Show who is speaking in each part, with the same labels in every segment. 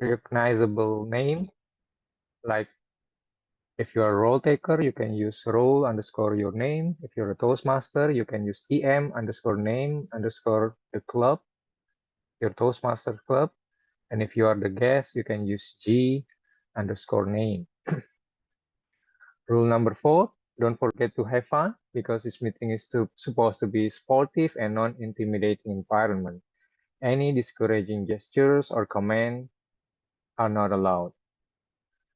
Speaker 1: recognizable name, like if you're a role taker, you can use role underscore your name. If you're a Toastmaster, you can use TM underscore name underscore the club, your Toastmaster club. And if you are the guest, you can use G underscore name. Rule number 4, don't forget to have fun because this meeting is supposed to be sportive and non-intimidating environment. Any discouraging gestures or comments are not allowed.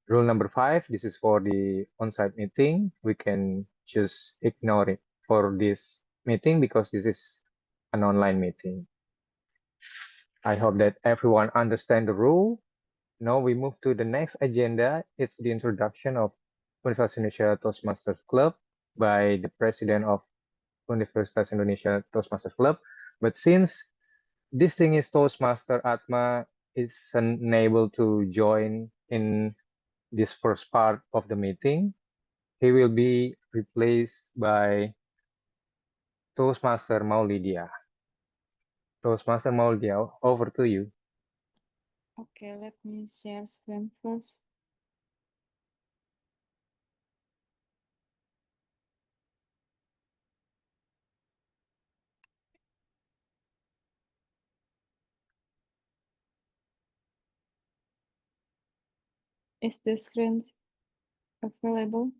Speaker 1: Rule number 5, this is for the on-site meeting. We can just ignore it for this meeting because this is an online meeting. I hope that everyone understands the rule. Now we move to the next agenda. It's the introduction of Universitas Indonesia Toastmasters Club by the president of Universitas Indonesia Toastmasters Club. But since this thing is Toastmaster, Atma is unable to join in this first part of the meeting. He will be replaced by Toastmaster Maulidia. Toastmaster Maulidia, over to you.
Speaker 2: Okay, let me share screen first. Is the screen available?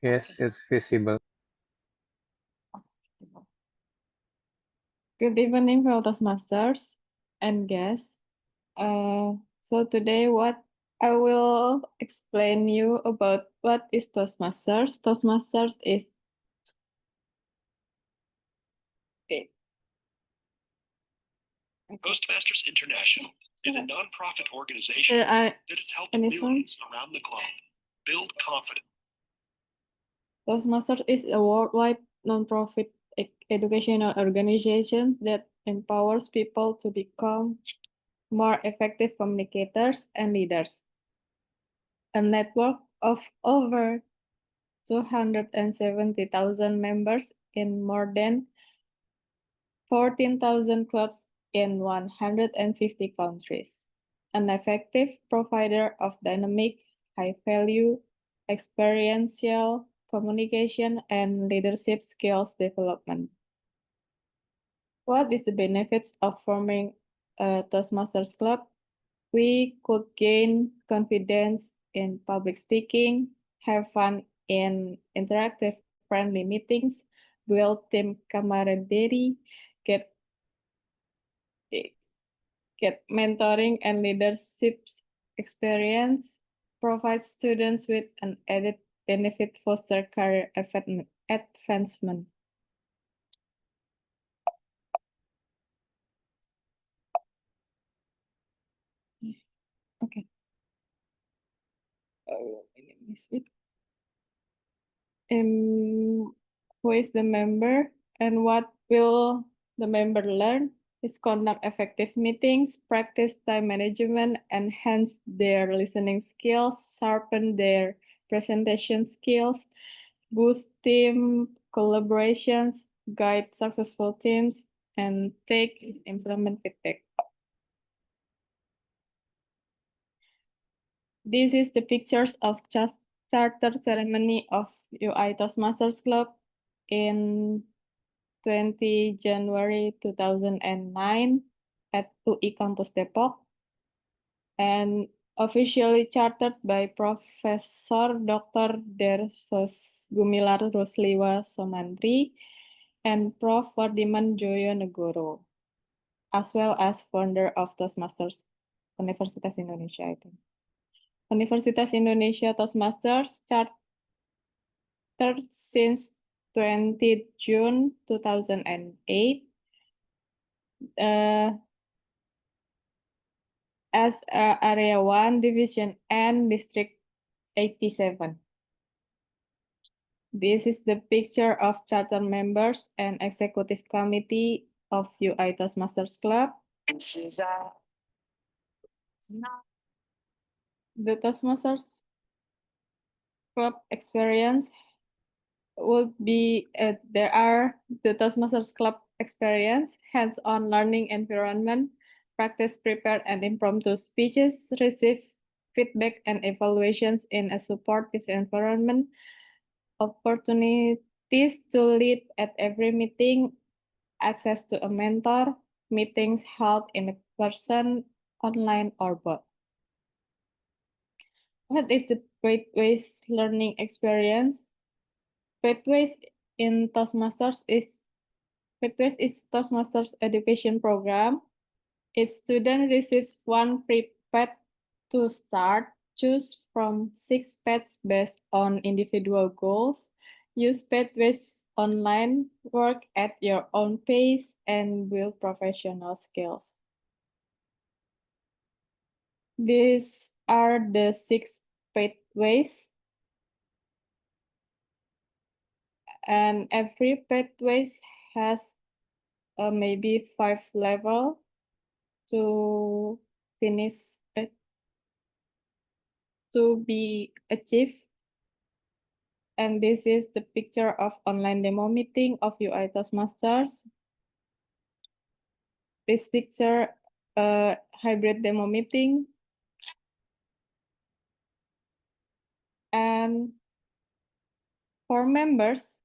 Speaker 1: Yes, it's visible.
Speaker 2: Good evening, fellow Toastmasters and guests. So today what I will explain you about what is Toastmasters. Toastmasters is
Speaker 3: Toastmasters International is a nonprofit organization that has helped millions around the globe build confidence.
Speaker 2: Toastmasters is a worldwide nonprofit educational organization that empowers people to become more effective communicators and leaders. A network of over 270,000 members in more than 14,000 clubs in 150 countries. An effective provider of dynamic, high-value, experiential communication and leadership skills development. What is the benefits of forming a Toastmasters Club? We could gain confidence in public speaking, have fun in interactive friendly meetings, build team camaraderie, get mentoring and leadership experience, provide students with an added benefit, foster career advancement. Okay. Oh, I missed it. Who is the member and what will the member learn? Is conduct effective meetings, practice time management, enhance their listening skills, sharpen their presentation skills, boost team collaborations, guide successful teams, and take and implement feedback. This is the pictures of charter ceremony of UI Toastmasters Club in 20 January 2009 at UI Campus Depok and officially chartered by Professor Dr. Dersos Gumilar Rusliwa Somantri and Prof. Wardiman Joyo Negoro, as well as founder of Toastmasters Universitas Indonesia, I think. Universitas Indonesia Toastmasters chartered since 20 June 2008 as Area 1, Division N, District 87. This is the picture of charter members and executive committee of UI Toastmasters Club. The Toastmasters Club experience would be, there are the Toastmasters Club experience, hands-on learning environment, practice prepared and impromptu speeches, receive feedback and evaluations in a supportive environment, opportunities to lead at every meeting, access to a mentor, meetings held in person, online, or both. What is the Pathways learning experience? Pathways in Toastmasters is Pathways is Toastmasters education program. Each student receives one free path to start. Choose from 6 paths based on individual goals. Use Pathways online, work at your own pace, and build professional skills. These are the 6 pathways, and every pathways has maybe 5 level to finish it, to be achieved. And this is the picture of online demo meeting of UI Toastmasters. This picture, hybrid demo meeting. And for members,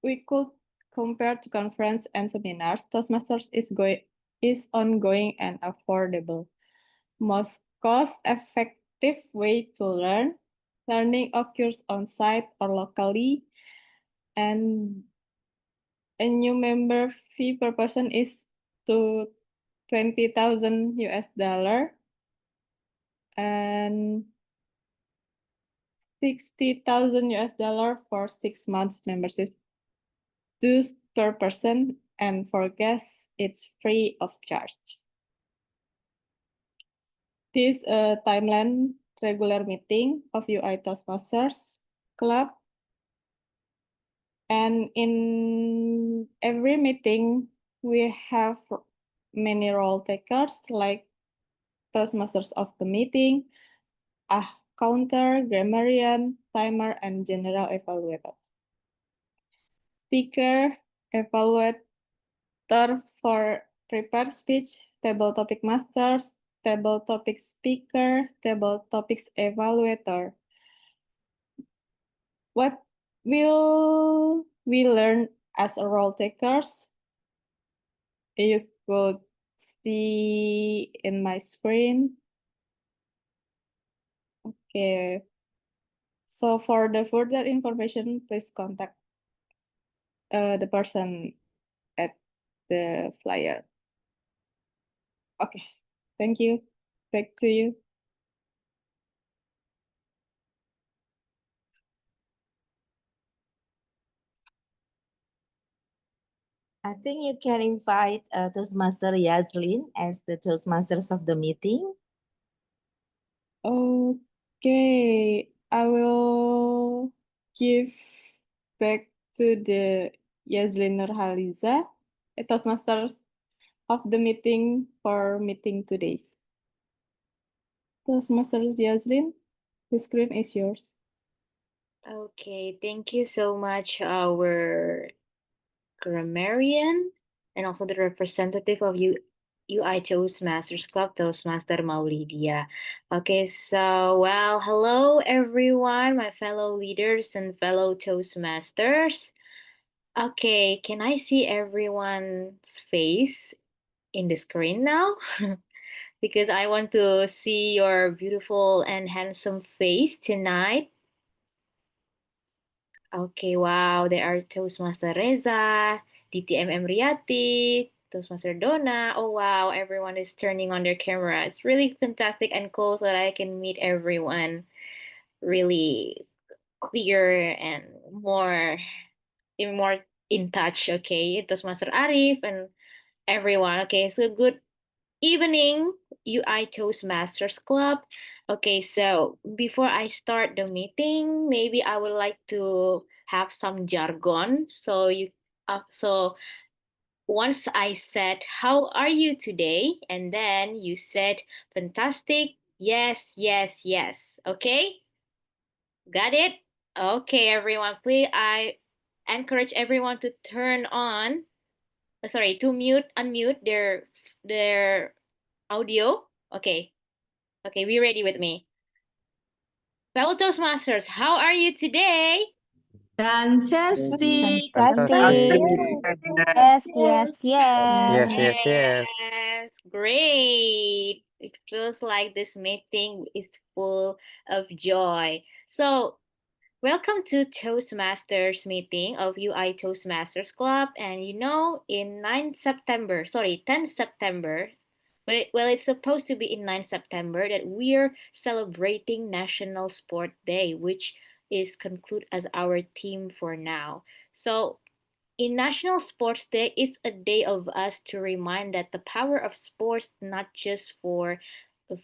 Speaker 2: we could compare to conference and seminars. Toastmasters is ongoing and affordable. Most cost-effective way to learn. Learning occurs on-site or locally. And a new member fee per person is to 20,000 US dollar and 60,000 US dollar for 6 months membership dues per person, and for guests it's free of charge. This is a timeline regular meeting of UI Toastmasters Club. And in every meeting, we have many role takers like Toastmasters of the meeting, a counter, grammarian, timer, and general evaluator. Speaker, evaluator for prepared speech, table topic masters, table topic speaker, table topics evaluator. What will we learn as a role takers? You could see in my screen. Okay. So for the further information, please contact the person at the flyer. Okay, thank you. Back to you.
Speaker 4: I think you can invite Toastmaster Yaslin as the Toastmasters of the meeting.
Speaker 2: Okay, I will give back to the Yaslin Nurhaliza, a Toastmasters of the meeting for meeting today. Toastmasters Yaslin, the screen is yours.
Speaker 5: Okay, thank you so much, our grammarian and also the representative of UI Toastmasters Club, Toastmaster Maulidia. Okay, so, well, hello everyone, my fellow leaders and fellow Toastmasters. Okay, can I see everyone's face in the screen now? Because I want to see your beautiful and handsome face tonight. Okay, wow, there are Toastmaster Reza, DTMM Riyati, Toastmaster Donna. Oh, wow, everyone is turning on their camera. It's really fantastic and cool so that I can meet everyone really clear and even more in touch. Okay, Toastmaster Arif and everyone. Okay, so good evening, UI Toastmasters Club. Okay, so before I start the meeting, maybe I would like to have some jargon. So once I said, "How are you today?" and then you said, "Fantastic." Yes, yes, yes. Okay, got it? Okay, everyone, please. I encourage everyone to turn on. Sorry, to unmute their Audio? Okay. Okay, be ready with me. Fellow Toastmasters, how are you today?
Speaker 4: Fantastic.
Speaker 1: Fantastic.
Speaker 6: Yes, yes, yes.
Speaker 1: Yes, yes, yes.
Speaker 5: Yes, great. It feels like this meeting is full of joy. So, welcome to Toastmasters meeting of UI Toastmasters Club. And in 10th September, it's supposed to be in 9th September that we're celebrating National Sport Day, which is conclude as our theme for now. So, in National Sports Day, it's a day of us to remind that the power of sports not just for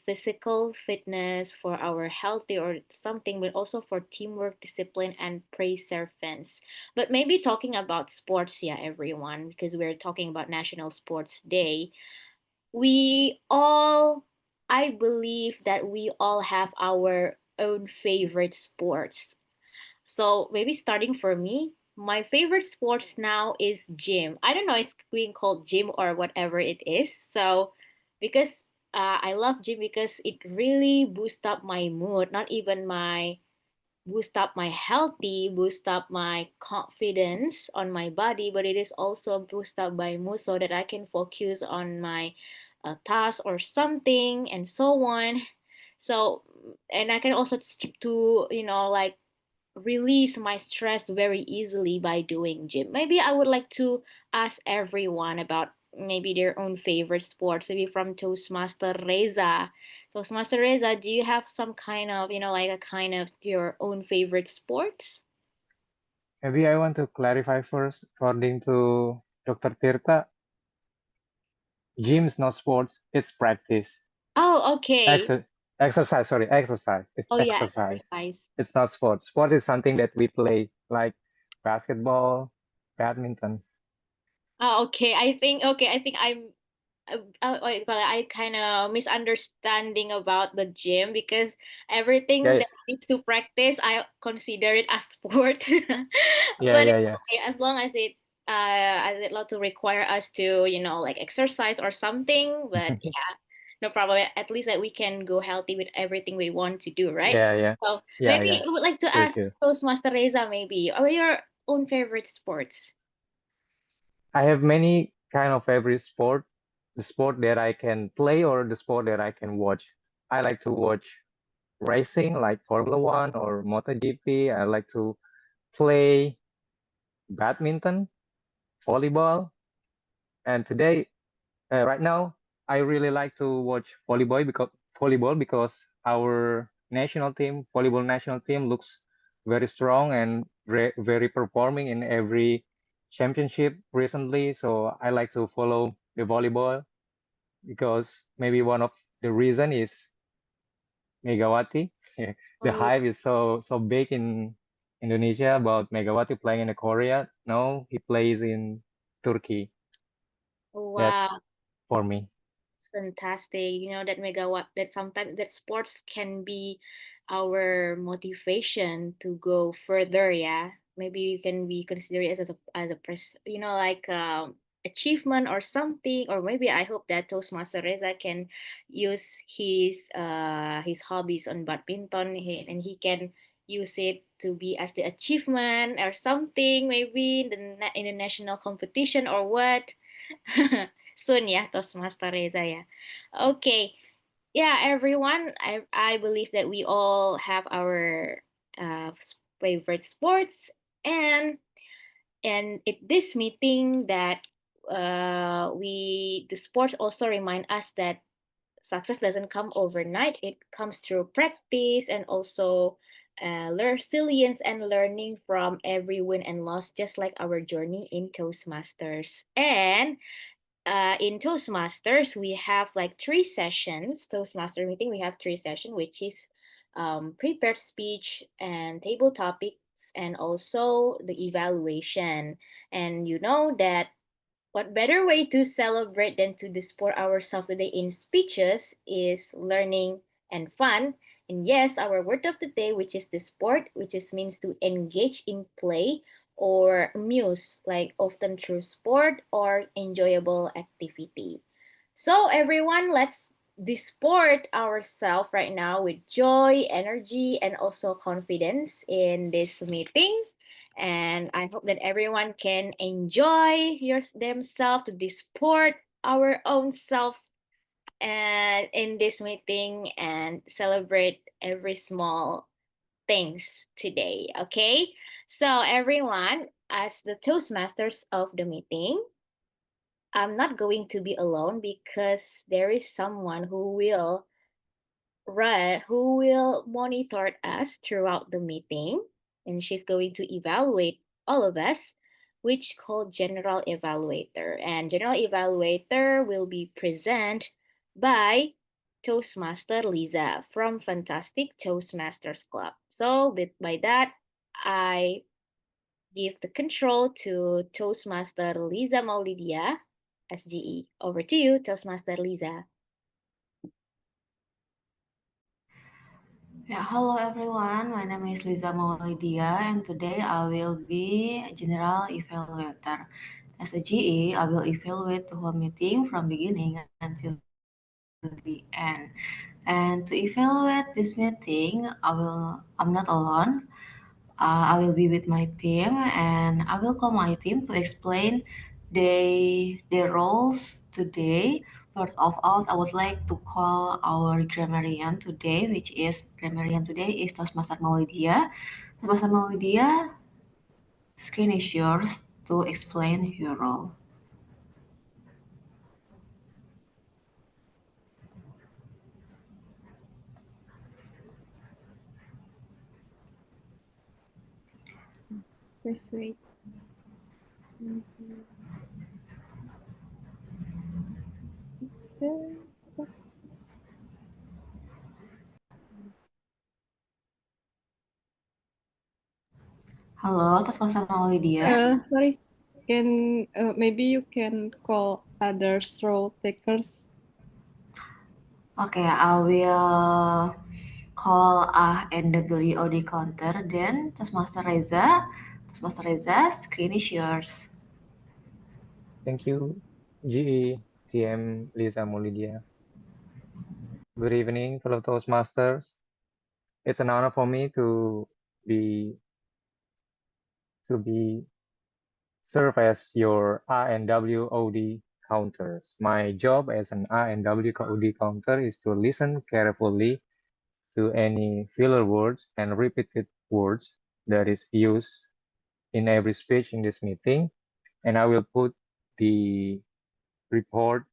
Speaker 5: physical fitness, for our healthy or something, but also for teamwork, discipline, and praise our fans. But maybe talking about sports, yeah, everyone, because we're talking about National Sports Day, we all, I believe that we all have our own favorite sports. So maybe starting for me, my favorite sports now is gym. I don't know, it's being called gym or whatever it is. So because I love gym because it really boosts up my mood, not even my boost up my healthy, boost up my confidence on my body, but it is also boost up my mood so that I can focus on my task or something and so on. So and I can also to like release my stress very easily by doing gym. Maybe I would like to ask everyone about maybe their own favorite sports. Maybe from Toastmaster Reza. Toastmaster Reza, do you have some kind of, like a kind of your own favorite sports?
Speaker 1: Maybe I want to clarify first. According to Dr. Tirta, gym is not sports, it's practice.
Speaker 5: Oh, okay.
Speaker 1: Exercise, sorry, exercise. It's
Speaker 5: Oh yeah,
Speaker 1: exercise.
Speaker 5: exercise.
Speaker 1: It's not sports. Sport is something that we play, like basketball, badminton.
Speaker 5: Oh, okay. I think I'm what do you call it? I kind of misunderstanding about the gym because everything
Speaker 1: Yeah,
Speaker 5: that needs to practice, I consider it as sport.
Speaker 1: yeah,
Speaker 5: But
Speaker 1: yeah,
Speaker 5: it's
Speaker 1: yeah.
Speaker 5: okay as long as it not to require us to like exercise or something. But yeah, no problem. At least that we can go healthy with everything we want to do, right?
Speaker 1: Yeah, yeah,
Speaker 5: So
Speaker 1: yeah,
Speaker 5: maybe
Speaker 1: yeah.
Speaker 5: I would like to
Speaker 1: True,
Speaker 5: ask
Speaker 1: true.
Speaker 5: Toastmaster Reza, maybe, or your own favorite sports?
Speaker 1: I have many kind of favorite sport. The sport that I can play or the sport that I can watch. I like to watch racing like Formula One or MotoGP. I like to play badminton, volleyball, and right now, I really like to watch volleyball because our volleyball national team, looks very strong and very performing in every championship recently. So I like to follow the volleyball because maybe one of the reason is Megawati. The
Speaker 5: Oh,
Speaker 1: hype is so big in Indonesia about Megawati playing in Korea. No, he plays in Turkey.
Speaker 5: wow.
Speaker 1: That's for me.
Speaker 5: It's fantastic. That megawatt that sometimes that sports can be our motivation to go further, yeah. Maybe you can be considered as a like achievement or something, or maybe I hope that Toastmaster Reza can use his hobbies on badminton and he can use it to be as the achievement or something, maybe in the national competition or what. Soon ya, Toastmaster Reza ya. Okay. Yeah, everyone, I believe that we all have our favorite sports and this meeting that the sports also remind us that success doesn't come overnight. It comes through practice and also resilience and learning from every win and loss, just like our journey in Toastmasters. And in Toastmasters, we have like 3 sessions. Toastmaster meeting, we have 3 sessions, which is prepared speech and table topics, and also the evaluation. And you know that what better way to celebrate than to disport ourselves today in speeches is learning and fun. And yes, our word of the day, which is the sport, which is means to engage in play or amuse, like often through sport or enjoyable activity. So everyone, let's disport ourselves right now with joy, energy, and also confidence in this meeting. And I hope that everyone can enjoy themselves to disport our own self and in this meeting and celebrate every small things today. Okay, so everyone, as the Toastmasters of the meeting, I'm not going to be alone because there is someone who will monitor us throughout the meeting, and she's going to evaluate all of us, which called general evaluator. And general evaluator will be presented by Toastmaster Lisa from Fantastic Toastmasters Club. So by that, I give the control to Toastmaster Lisa Maulidia, SGE. Over to you, Toastmaster Lisa.
Speaker 7: Yeah, hello everyone. My name is Liza Maulidia, and today I will be General Evaluator. As a GE, I will evaluate the whole meeting from beginning until the end. And to evaluate this meeting, I'm not alone. I will be with my team, and I will call my team to explain their roles today. First of all, I would like to call our grammarian today, Toastmaster Maulidia. Toastmaster Maulidia, screen is yours to explain your role.
Speaker 2: Please wait.
Speaker 7: Halo, Toastmaster Maulidia.
Speaker 2: Sorry, maybe you can call others role takers.
Speaker 7: Okay, I will call and the WOD counter. Then Toastmaster Reza, screen is yours.
Speaker 1: Thank you, GE, TM, Lisa Molidia. Good evening, fellow Toastmasters. It's an honor for me to be serve as your RNWOD counters. My job as an RNWOD counter is to listen carefully to any filler words and repeated words that is used in every speech in this meeting, and I will put the report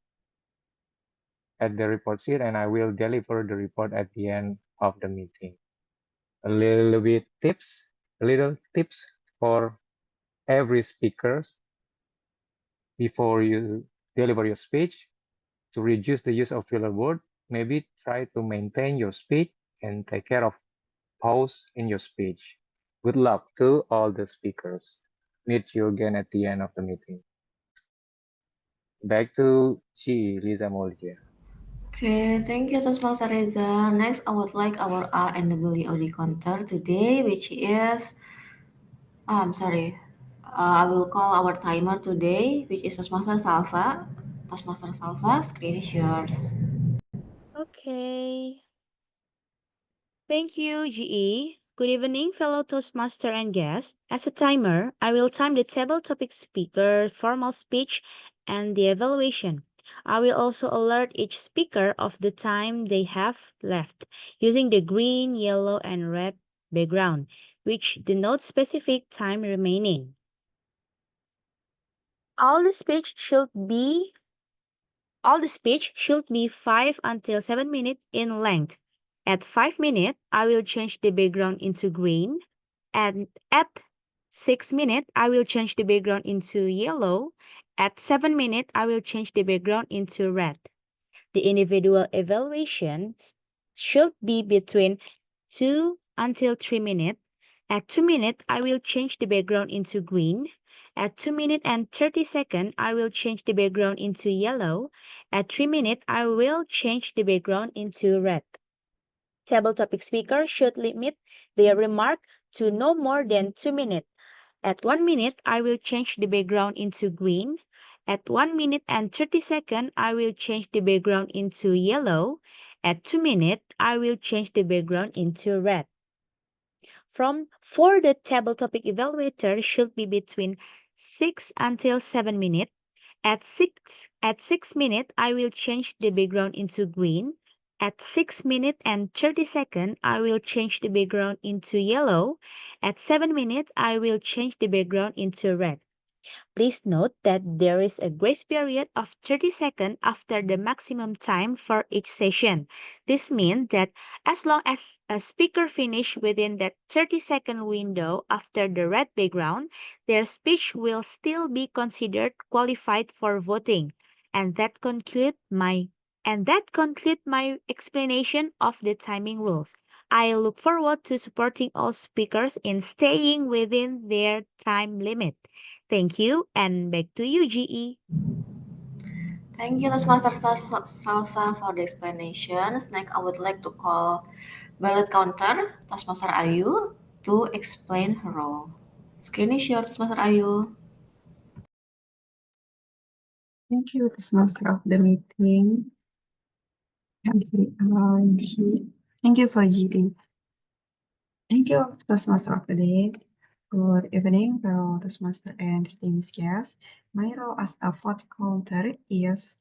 Speaker 1: at the report sheet, and I will deliver the report at the end of the meeting. A little tips for every speaker before you deliver your speech. To reduce the use of filler word, maybe try to maintain your speech and take care of pause in your speech. Good luck to all the speakers. Meet you again at the end of the meeting. Back to GE, Lisa Moldia.
Speaker 7: Okay, thank you, Toastmaster Reza. Next, I would like our RNWOD counter today, which is, I'm sorry, I will call our timer today, which is Toastmaster Salsa. Toastmaster Salsa, screen is yours.
Speaker 6: Okay. Thank you, GE. Good evening, fellow Toastmaster and guests. As a timer, I will time the table topic speaker, formal speech, and the evaluation. I will also alert each speaker of the time they have left using the green, yellow, and red background, which denotes specific time remaining. All the speech should be 5 until 7 minutes in length. At 5 minutes, I will change the background into green. And at 6 minutes, I will change the background into yellow. At 7 minutes, I will change the background into red. The individual evaluations should be between 2 until 3 minutes. At 2 minutes, I will change the background into green. At 2 minutes and 30 seconds, I will change the background into yellow. At 3 minutes, I will change the background into red. Table topic speaker should limit their remark to no more than 2 minutes. At 1 minute, I will change the background into green. At 1 minute and 30 seconds, I will change the background into yellow. At 2 minutes, I will change the background into red. For the table topic evaluator should be between 6 until 7 minutes. At 6 minutes, I will change the background into green. At 6 minutes and 30 seconds, I will change the background into yellow. At 7 minutes, I will change the background into red. Please note that there is a grace period of 30 seconds after the maximum time for each session. This means that as long as a speaker finishes within that 30-second window after the red background, their speech will still be considered qualified for voting. And that concludes my explanation of the timing rules. I look forward to supporting all speakers in staying within their time limit. Thank you, and back to you, GE.
Speaker 7: Thank you, Toastmaster Salsa, for the explanations. Next, I would like to call ballot counter, Toastmaster Ayu, to explain her role. Screen is yours, Toastmaster Ayu.
Speaker 8: Thank you, Toastmaster of the meeting. Thank you for GD. Thank you, Toastmaster of the day. Good evening, fellow Toastmaster and distinguished guests. My role as a vote counter is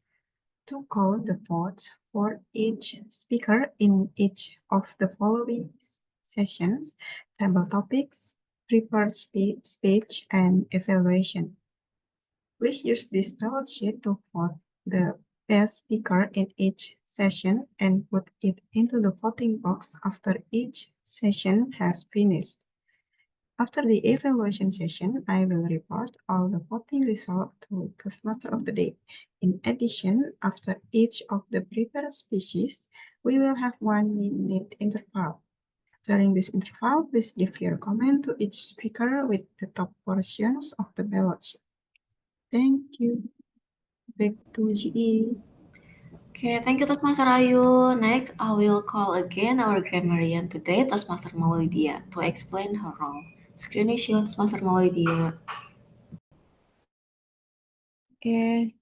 Speaker 8: to count the votes for each speaker in each of the following sessions: table topics, prepared speech, and evaluation. Please use this ballot sheet to vote the best speaker in each session and put it into the voting box after each session has finished. After the evaluation session, I will report all the voting results to Toastmaster of the day. In addition, after each of the prepared speeches, we will have 1 minute interval. During this interval, please give your comment to each speaker with the top portions of the ballot sheet. Thank you. Back to GE.
Speaker 7: Okay, thank you, Toastmaster Ayu. Next, I will call again our grammarian today, Toastmaster Maulidia, to explain her role. Screen is yours, Toastmaster Maulidia.
Speaker 2: Okay,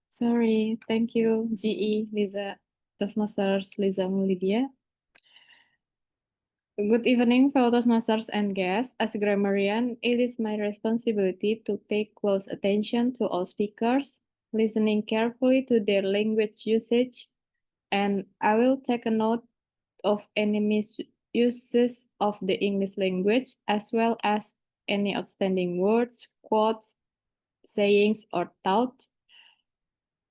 Speaker 2: sorry. Thank you, GE, Liza, Toastmasters Liza Mulydia. Good evening, fellow Toastmasters and guests. As a grammarian, it is my responsibility to pay close attention to all speakers, listening carefully to their language usage, and I will take a note of any misuses of the English language, as well as any outstanding words, quotes, sayings, or thoughts.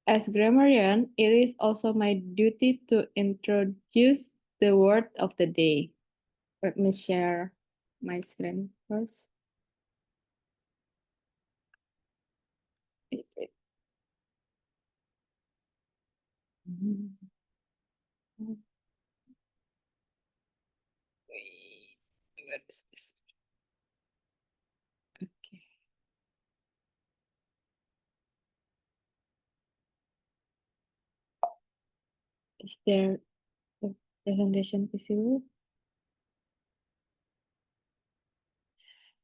Speaker 2: As grammarian, it is also my duty to introduce the word of the day. Let me share my screen first. Wait, where is this? Okay. Is there the presentation visible?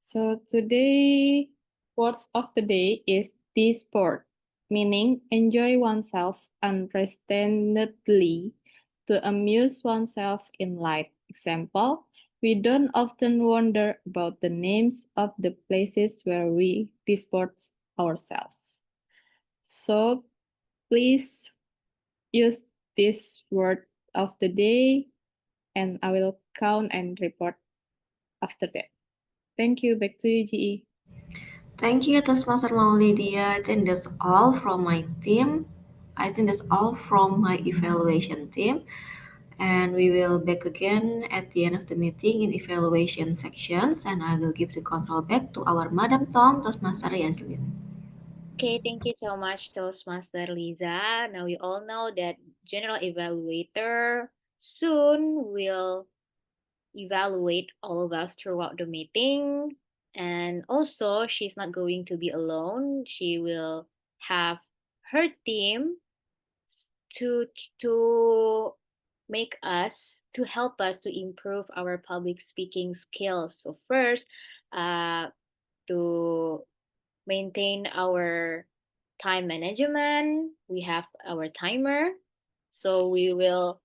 Speaker 2: So today, words of the day is sport, meaning enjoy oneself unrestrainedly to amuse oneself in life. Example, we don't often wonder about the names of the places where we disport ourselves. So please use this word of the day and I will count and report after that. Thank you. Back to you, GE.
Speaker 7: Thank you, Toastmaster Maulidia. I think that's all from my team. I think that's all from my evaluation team. And we will back again at the end of the meeting in evaluation sections. And I will give the control back to our Madam Tom, Toastmaster Yaslin.
Speaker 5: Okay, thank you so much, Toastmaster Liza. Now we all know that General Evaluator soon will evaluate all of us throughout the meeting. And also, she's not going to be alone. She will have her team to to make us to help us to improve our public speaking skills. So first, to maintain our time management. We have our timer. So we will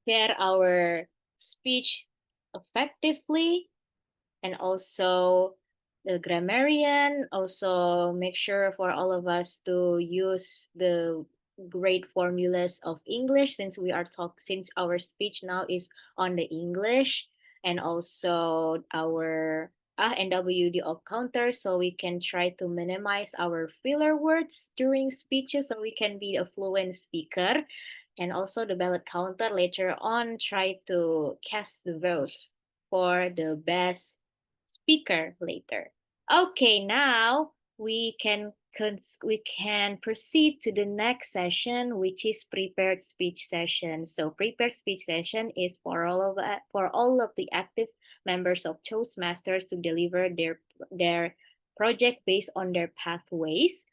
Speaker 5: share our speech effectively, and also the grammarian. Also make sure for all of us to use the great formulas of English, since since our speech now is on the English, and also our NWD counter, so we can try to minimize our filler words during speeches so we can be a fluent speaker. And also the ballot counter later on, try to cast the vote for the best speaker later. Okay, now we can proceed to the next session, which is prepared speech session. So prepared speech session is for all of the active members of Toastmasters to deliver their project based on their pathways.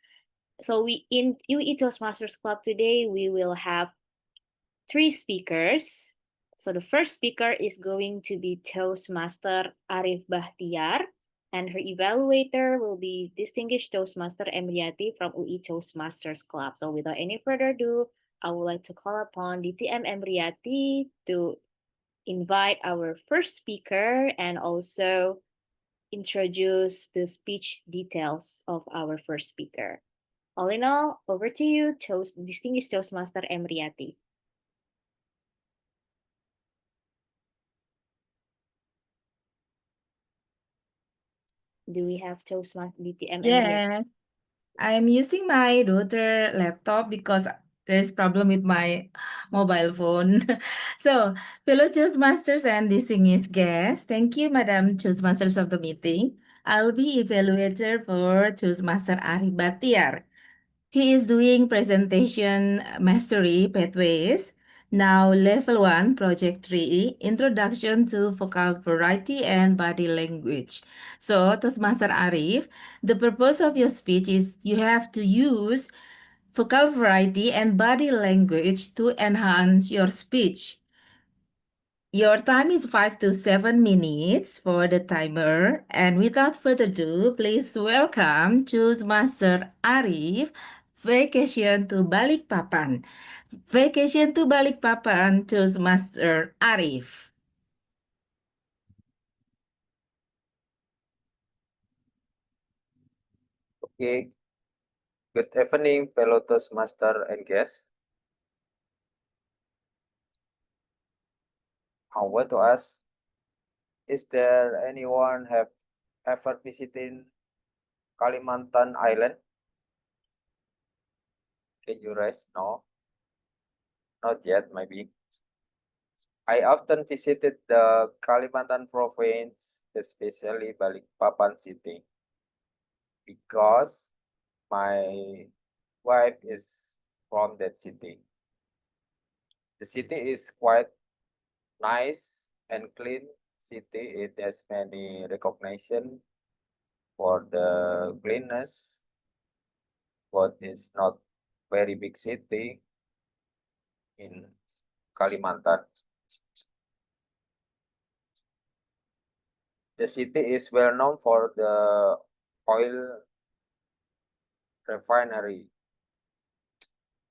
Speaker 5: So we in UE Toastmasters Club today, we will have 3 speakers. So the first speaker is going to be Toastmaster Arif Bahtiar, and her evaluator will be Distinguished Toastmaster Emriati from UI Toastmasters Club. So without any further ado, I would like to call upon DTM Emriati to invite our first speaker and also introduce the speech details of our first speaker. All in all, over to you, Distinguished Toastmaster Emriati. Do we have Toastmaster DTM?
Speaker 9: Yes, I'm using my daughter laptop because there is problem with my mobile phone. So, fellow Toastmasters and distinguished guests, thank you, Madam Toastmasters of the meeting. I'll be evaluator for Toastmaster Ari Batiar. He is doing presentation mastery pathways. Now level 1, project 3, introduction to vocal variety and body language. So, Toastmaster Arif, the purpose of your speech is you have to use vocal variety and body language to enhance your speech. Your time is 5 to 7 minutes for the timer. And without further ado, please welcome Toastmaster Arif, Vacation to Balikpapan. Vacation to Balikpapan, Toastmaster Arif.
Speaker 10: Okay. Good evening, fellow Toastmaster and guests. I want to ask, is there anyone have ever visited Kalimantan Island? Can you raise? No? Not yet, maybe. I often visited the Kalimantan province, especially Balikpapan city, because my wife is from that city. The city is quite nice and clean city. It has many recognition for the cleanness, but it's not very big city in Kalimantan. The city is well known for the oil refinery.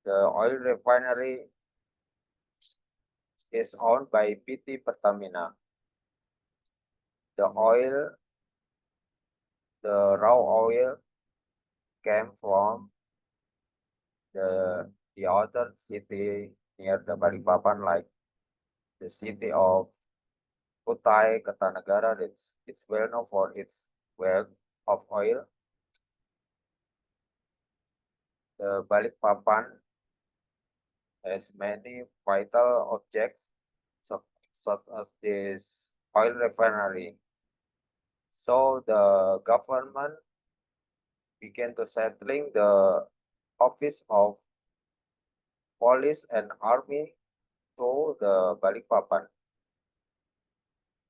Speaker 10: The oil refinery is owned by PT Pertamina. The raw oil came from the other city near the Balikpapan, like the city of Kutai, Kartanegara. It's well known for its wealth of oil. The Balikpapan has many vital objects, such as this oil refinery. So the government began to settling the office of police and army to the Balikpapan,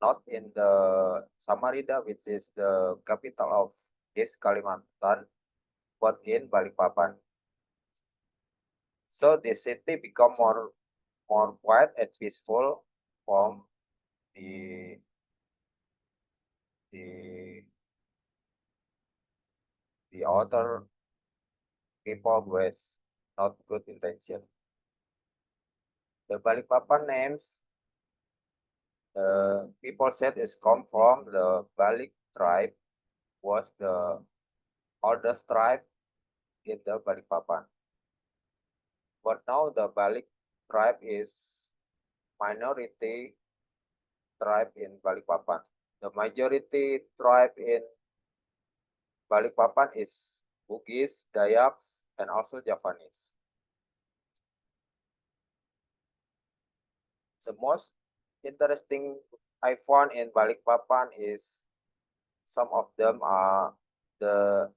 Speaker 10: not in the Samarinda, which is the capital of this Kalimantan, but in Balikpapan. So the city become more quiet and peaceful from the other people with not good intention. The Balikpapan names, people said is come from the Balik tribe, was the oldest tribe in the Balikpapan. But now the Balik tribe is minority tribe in Balikpapan. The majority tribe in Balikpapan is Bugis, Dayaks, and also Javanese. The most interesting I found in Balikpapan is some of them are the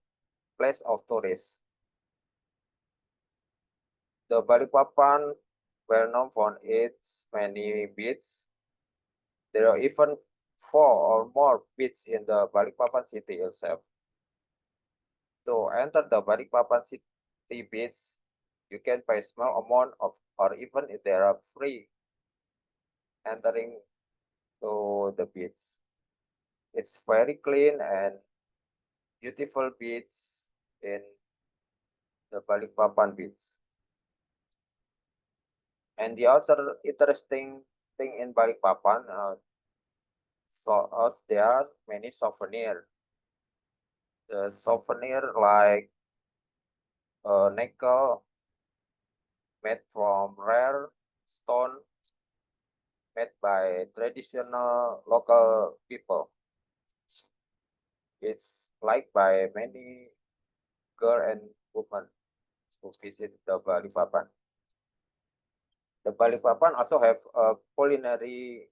Speaker 10: place of tourists. The Balikpapan, well known for its many beaches. There are even 4 or more beaches in the Balikpapan city itself. To enter the Balikpapan city beach, you can pay small amount of, or even if there are free entering to the beach. It's very clean and beautiful beach in the Balikpapan beach. And the other interesting thing in Balikpapan, there are many souvenirs. The souvenir like nickel made from rare stone made by traditional local people. It's liked by many girls and women who visit the Balikpapan. The Balikpapan also have a culinary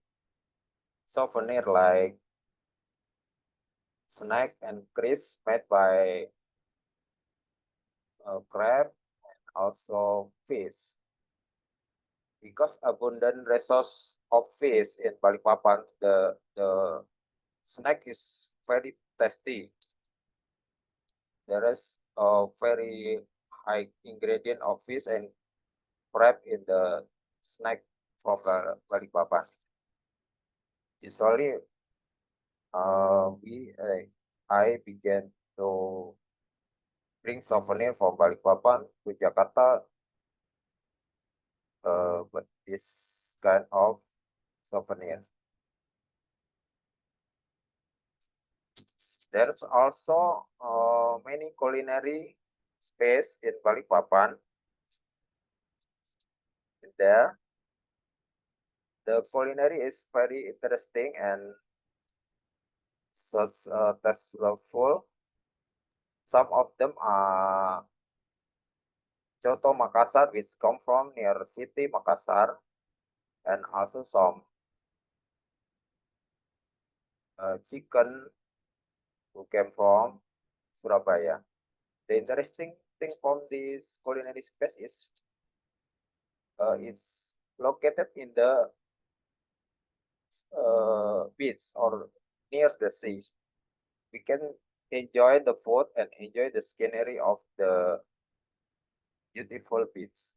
Speaker 10: souvenir like snack and crisp made by crab and also fish. Because abundant resource of fish in Balikpapan, the snack is very tasty. There is a very high ingredient of fish and crab in the snack from the Balikpapan. Usually, I began to bring souvenir from Balikpapan to Jakarta, but this kind of souvenir. There's also many culinary space in Balikpapan. There, the culinary is very interesting and such tasteful. Some of them are Coto Makassar, which come from near city Makassar, and also some chicken who came from Surabaya. The interesting thing from this culinary space is it's located in the beach or near the sea. We can enjoy the food and enjoy the scenery of the beautiful beach.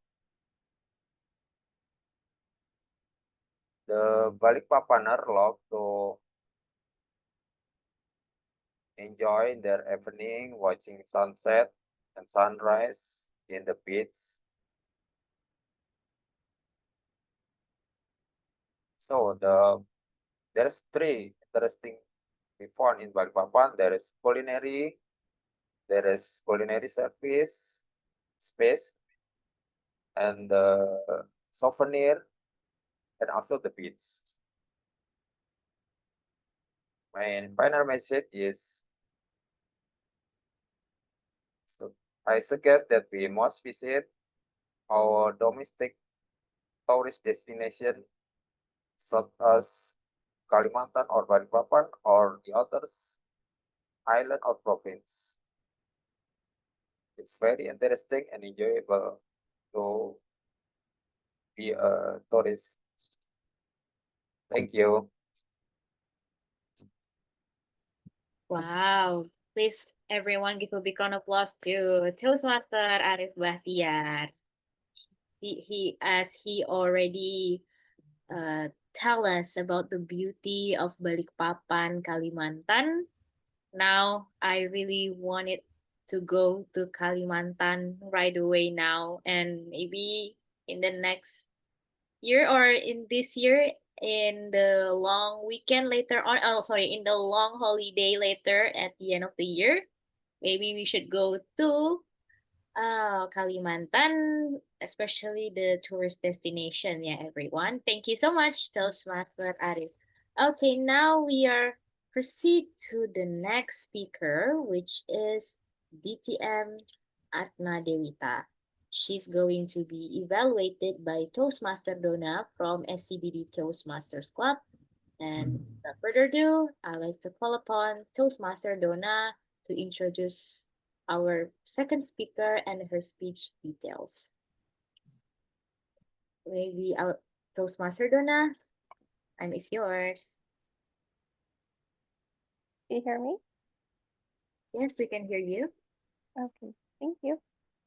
Speaker 10: The Balikpapaner love to enjoy their evening watching sunset and sunrise in the beach. So there's 3 interesting we found in Balikpapan. There is culinary service space, and the souvenir, and also the beach. My final message is, I suggest that we must visit our domestic tourist destination such as Kalimantan or Balikpapan or the others island or province. It's very interesting and enjoyable to be a tourist. Thank you.
Speaker 5: Wow. Please, everyone, give a big round of applause to Toastmaster Arif Bahtiar. As he already tell us about the beauty of Balikpapan, Kalimantan. Now, I really wanted to go to Kalimantan right away now, and maybe in the next year or in this year in the long weekend later on. Oh, sorry, in the long holiday later at the end of the year, maybe we should go to Kalimantan, especially the tourist destination. Yeah, everyone. Thank you so much, Toastmaster Arif. Okay, now we are proceed to the next speaker, which is DTM Atma Dewita. She's going to be evaluated by Toastmaster Donna from SCBD Toastmasters Club. And without further ado, I'd like to call upon Toastmaster Donna to introduce our second speaker and her speech details. Maybe our Toastmaster Donna, time is yours.
Speaker 11: Can you hear me?
Speaker 5: Yes, we can hear you.
Speaker 11: Okay, thank you.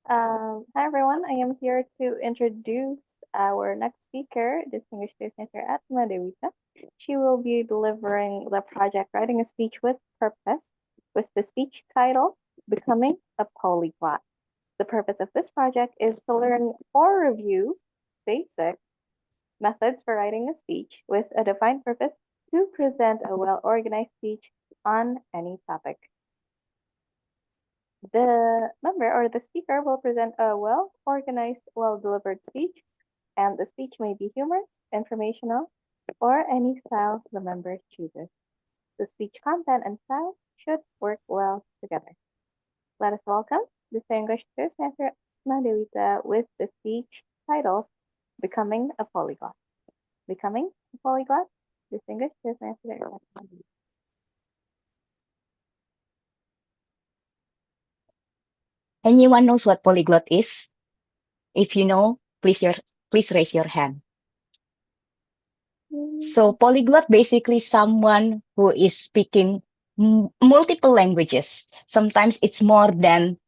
Speaker 11: Hi everyone, I am here to introduce our next speaker, distinguished Toastmaster Atma Dewita. She will be delivering the project Writing a Speech with Purpose with the speech title, Becoming a Polyglot. The purpose of this project is to learn or review basic methods for writing a speech with a defined purpose to present a well-organized speech on any topic. The member or the speaker will present a well-organized, well-delivered speech, and the speech may be humorous, informational, or any style the member chooses. The speech content and style should work well together. Let us welcome distinguished Toastmaster Madhurita with the speech titled Becoming a Polyglot. Becoming a Polyglot, distinguished Toastmaster.
Speaker 12: Anyone knows what polyglot is? If you know, please raise your hand. So polyglot basically someone who is speaking multiple languages. Sometimes it's more than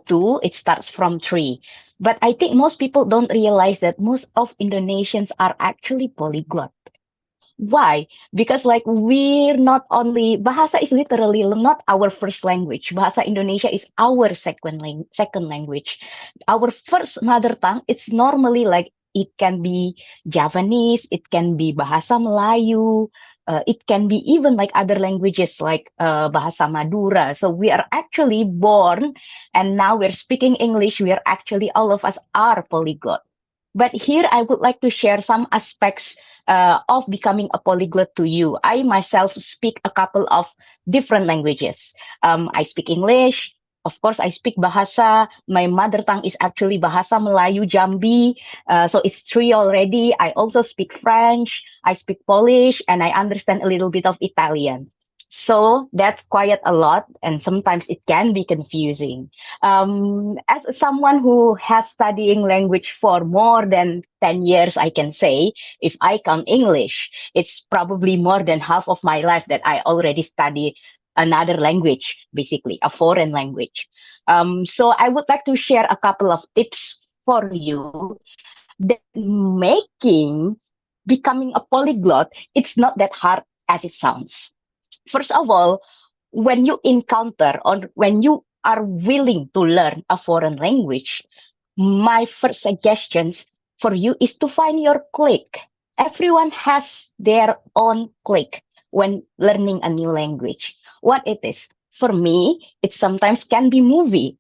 Speaker 12: two. It starts from three. But I think most people don't realize that most of Indonesians are actually polyglot. Why? Because like we're not only bahasa is literally not our first language. Bahasa Indonesia is our second language. Our first mother tongue, it's normally like it can be Javanese, it can be bahasa Melayu, it can be even like other languages like bahasa Madura. So we are actually born and now we're speaking English. We are actually all of us are polyglot. But here I would like to share some aspects of becoming a polyglot to you. I myself speak a couple of different languages. I speak English. Of course, I speak Bahasa. My mother tongue is actually Bahasa Melayu Jambi. So it's three already. I also speak French. I speak Polish and I understand a little bit of Italian. So that's quite a lot, and sometimes it can be confusing. As someone who has studying language for more than 10 years, I can say, if I count English, it's probably more than half of my life that I already study another language, basically a foreign language. So I would like to share a couple of tips for you that making becoming a polyglot, it's not that hard as it sounds. First of all, when you encounter or when you are willing to learn a foreign language, my first suggestions for you is to find your clique. Everyone has their own clique when learning a new language. What it is? For me, it sometimes can be movie.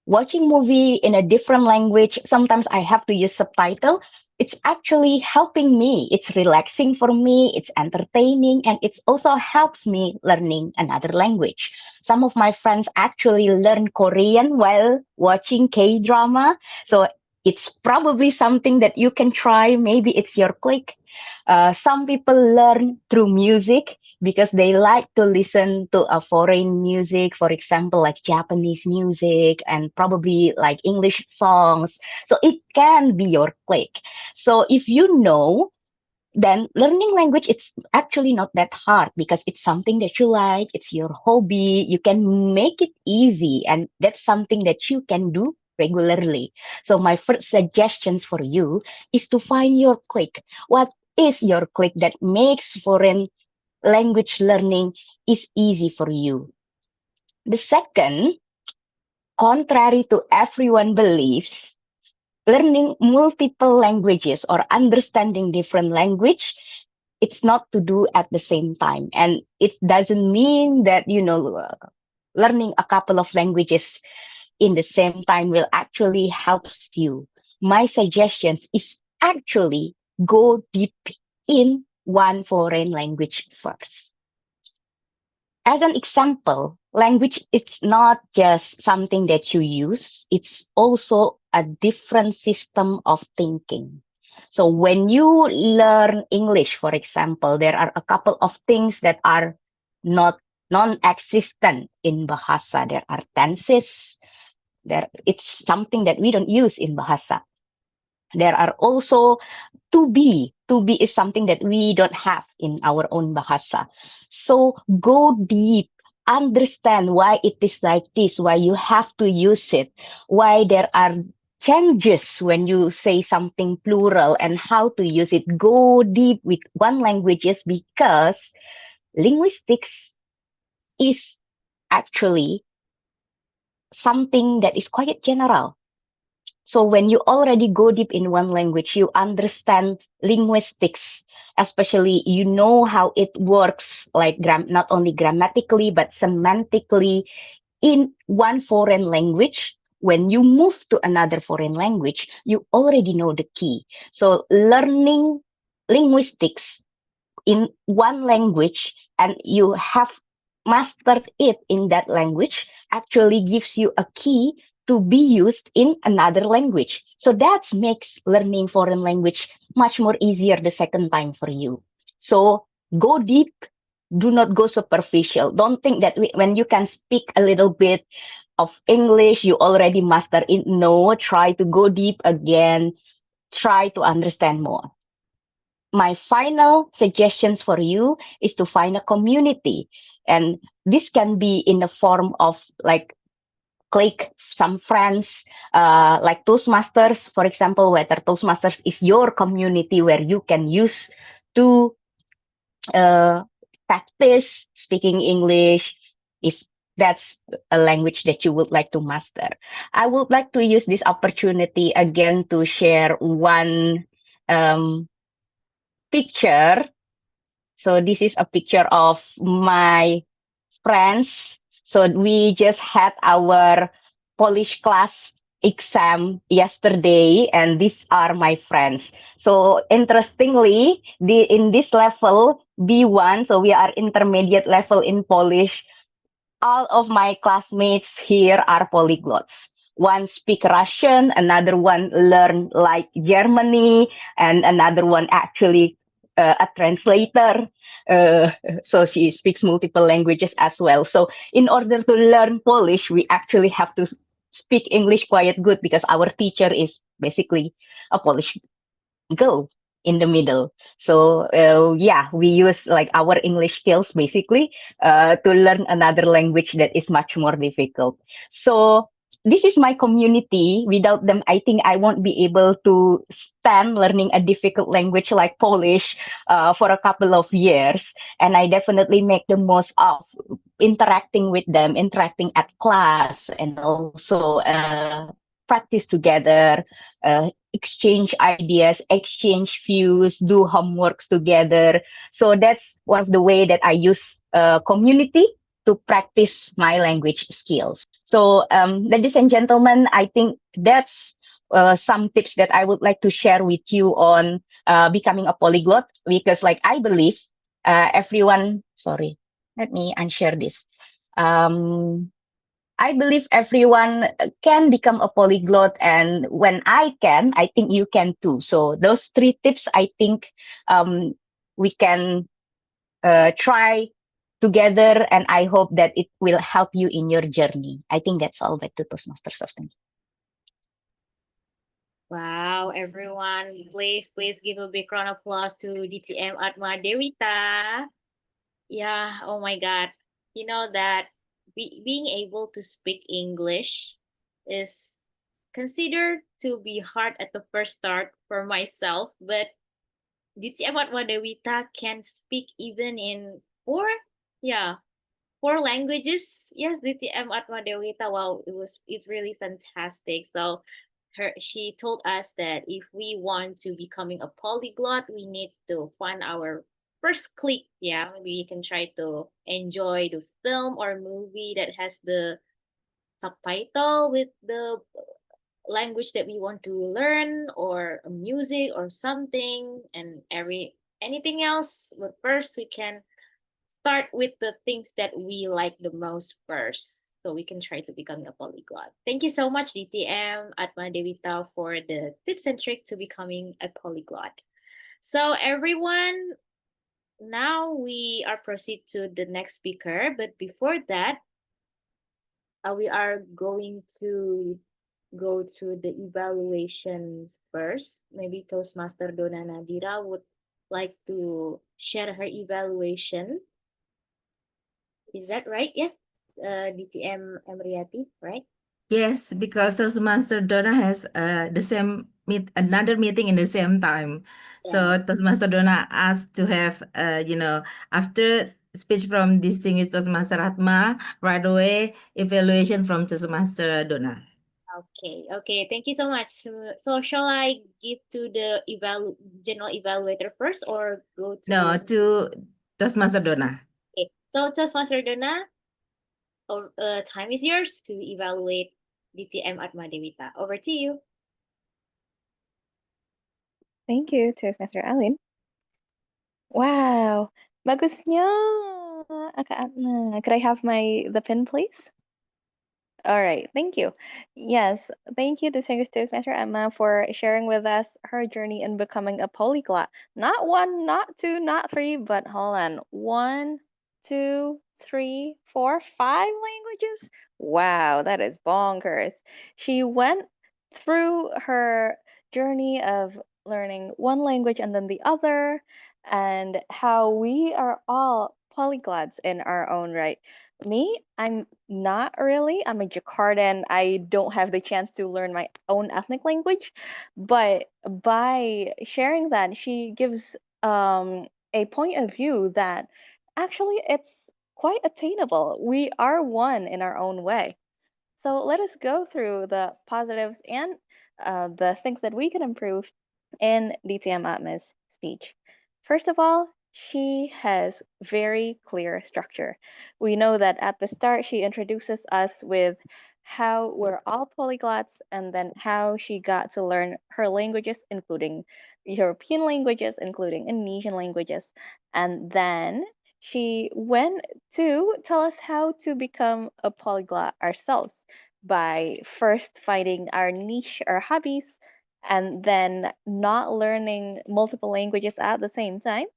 Speaker 12: Watching movie in a different language, sometimes I have to use subtitle. It's actually helping me. It's relaxing for me. It's entertaining, and it also helps me learning another language. Some of my friends actually learn Korean while watching K-drama. So it's probably something that you can try. Maybe it's your click. Some people learn through music because they like to listen to a foreign music, for example, like Japanese music and probably like English songs. So it can be your click. So if you know, then learning language, it's actually not that hard because it's something that you like, it's your hobby, you can make it easy, and that's something that you can do regularly. So my first suggestions for you is to find your click. What is your click that makes foreign language learning is easy for you? The second Contrary to everyone believes, learning multiple languages or understanding different language, it's not to do at the same time. And it doesn't mean that, learning a couple of languages in the same time will actually helps you. My suggestions is actually go deep in one foreign language first. As an example, language is not just something that you use, it's also a different system of thinking. So when you learn English, for example, there are a couple of things that are not non-existent in Bahasa. There are tenses. It's something that we don't use in Bahasa. There are also to be. To be is something that we don't have in our own Bahasa. So go deep, understand why it is like this, why you have to use it, why there are changes when you say something plural and how to use it. Go deep with one languages because linguistics is actually something that is quite general. So when you already go deep in one language, you understand linguistics, especially you know how it works, like not only grammatically, but semantically in one foreign language. When you move to another foreign language, you already know the key. So learning linguistics in one language and you have mastered it in that language actually gives you a key to be used in another language. So that makes learning foreign language much more easier the second time for you. So go deep, do not go superficial. Don't think that when you can speak a little bit of English, you already master it. No, try to go deep again, try to understand more. My final suggestions for you is to find a community. And this can be in the form of like click some friends, like Toastmasters, for example, whether Toastmasters is your community where you can use to practice speaking English if that's a language that you would like to master. I would like to use this opportunity again to share one picture. So this is a picture of my friends. So we just had our Polish class exam yesterday, and these are my friends. So interestingly, in this level B1, so we are intermediate level in Polish. All of my classmates here are polyglots. One speak Russian, another one learn like Germany, and another one actually a translator. Uh, so she speaks multiple languages as well. So in order to learn Polish, we actually have to speak English quite good because our teacher is basically a Polish go in the middle. So yeah, we use like our English skills basically to learn another language that is much more difficult. So this is my community. Without them, I think I won't be able to stand learning a difficult language like Polish for a couple of years. And I definitely make the most of interacting with them, interacting at class, and also practice together, exchange ideas, exchange views, do homeworks together. So that's one of the way that I use community to practice my language skills. So, ladies and gentlemen, I think that's some tips that I would like to share with you on becoming a polyglot because, like, I believe everyone. Sorry, let me unshare this. I believe everyone can become a polyglot, and when I can, I think you can too. So those 3 tips, I think we can try together, and I hope that it will help you in your journey. I think that's all back to Toastmasters of the Day.
Speaker 5: Wow, everyone, please give a big round of applause to DTM Atma Dewita. Yeah, oh my God. You know that being able to speak English is considered to be hard at the first start for myself, but DTM Atma Dewita can speak even in 4, yeah, 4 languages. Yes, DTM Atma Dewita. Wow, it's really fantastic. So she told us that if we want to becoming a polyglot, we need to find our first click. Yeah, maybe you can try to enjoy the film or movie that has the subtitle with the language that we want to learn, or music or something, and anything else. But first we can start with the things that we like the most first, so we can try to become a polyglot. Thank you so much, DTM Atma Devita, for the tips and tricks to becoming a polyglot. So everyone, now we are proceed to the next speaker, but before that, we are going to go through the evaluations first. Maybe Toastmaster Dona Nadira would like to share her evaluation. Is that right? Yeah. DTM Emriati, right?
Speaker 9: Yes, because Toastmaster Donna has another meeting in the same time. So
Speaker 5: Yeah.
Speaker 9: Toastmaster Donna asked to have after speech from distinguished Toastmaster Atma, right away evaluation from Toastmaster Donna.
Speaker 5: Okay. Thank you so much. So shall I give to the general evaluator first, or go to?
Speaker 9: No, to Toastmaster Donna.
Speaker 5: Okay. So Toastmaster Donna, time is yours to evaluate DTM Atma Devita. Over to you.
Speaker 11: Thank you, Toastmaster Alin. Wow, bagusnya, Kak Atma. Could I have the pin, please? All right, thank you. Yes, thank you, distinguished Toastmaster Emma, for sharing with us her journey in becoming a polyglot. Not one, not two, not three, but hold on. 1, 2, 3, 4, 5 languages? Wow, that is bonkers. She went through her journey of learning one language and then the other, and how we are all polyglots in our own right. Me, I'm not really. I'm a Jakartan. I don't have the chance to learn my own ethnic language, but by sharing that, she gives a point of view that actually it's quite attainable. We are one in our own way. So let us go through the positives and the things that we can improve in DTM Atma's speech. First of all, she has very clear structure. We know that at the start, she introduces us with how we're all polyglots, and then how she got to learn her languages, including European languages, including Indonesian languages. And then she went to tell us how to become a polyglot ourselves by first finding our niche or hobbies, and then not learning multiple languages at the same time,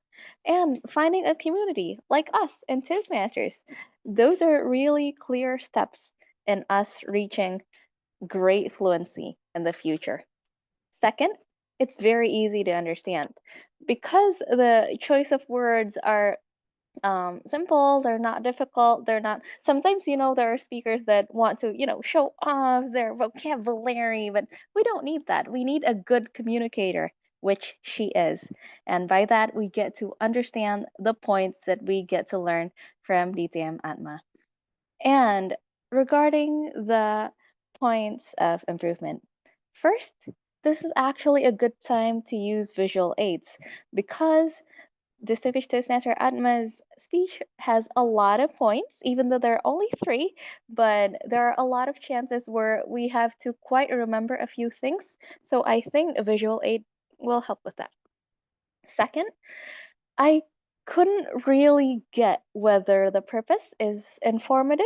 Speaker 11: and finding a community like us in Toastmasters. Those are really clear steps in us reaching great fluency in the future. Second, it's very easy to understand because the choice of words are simple, they're not difficult, they're not, sometimes, there are speakers that want to, show off their vocabulary, but we don't need that. We need a good communicator, which she is. And by that, we get to understand the points that we get to learn from DTM Atma. And regarding the points of improvement, first, this is actually a good time to use visual aids because distinguished Toastmaster Atma's speech has a lot of points, even though there are only 3, but there are a lot of chances where we have to quite remember a few things. So I think a visual aid will help with that. Second, I couldn't really get whether the purpose is informative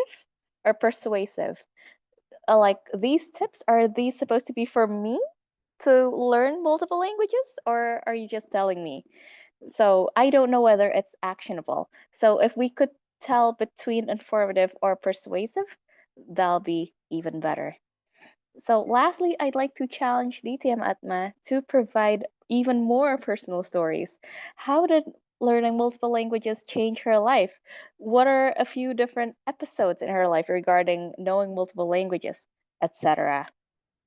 Speaker 11: or persuasive. Like, these tips, are these supposed to be for me to learn multiple languages, or are you just telling me? So I don't know whether it's actionable. So if we could tell between informative or persuasive, that'll be even better. So lastly, I'd like to challenge DTM Atma to provide even more personal stories. How did learning multiple languages change her life? What are a few different episodes in her life regarding knowing multiple languages, etc.?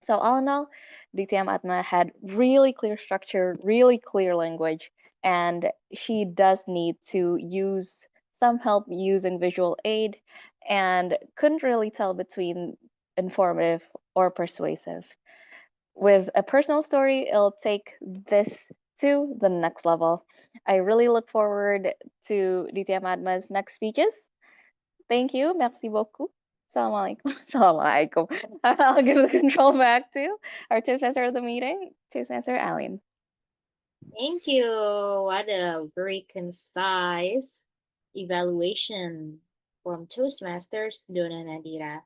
Speaker 11: So all in all, DTM Atma had really clear structure, really clear language, and she does need to use some help using visual aid, and couldn't really tell between informative or persuasive. With a personal story, it'll take this to the next level. I really look forward to Ditya Madma's next speeches. Thank you. Merci beaucoup. Assalamualaikum. Assalamualaikum. I'll give the control back to our Toastmaster of the meeting, Toastmaster Aline.
Speaker 5: Thank you. What a very concise evaluation from Toastmasters, Donna Nadira.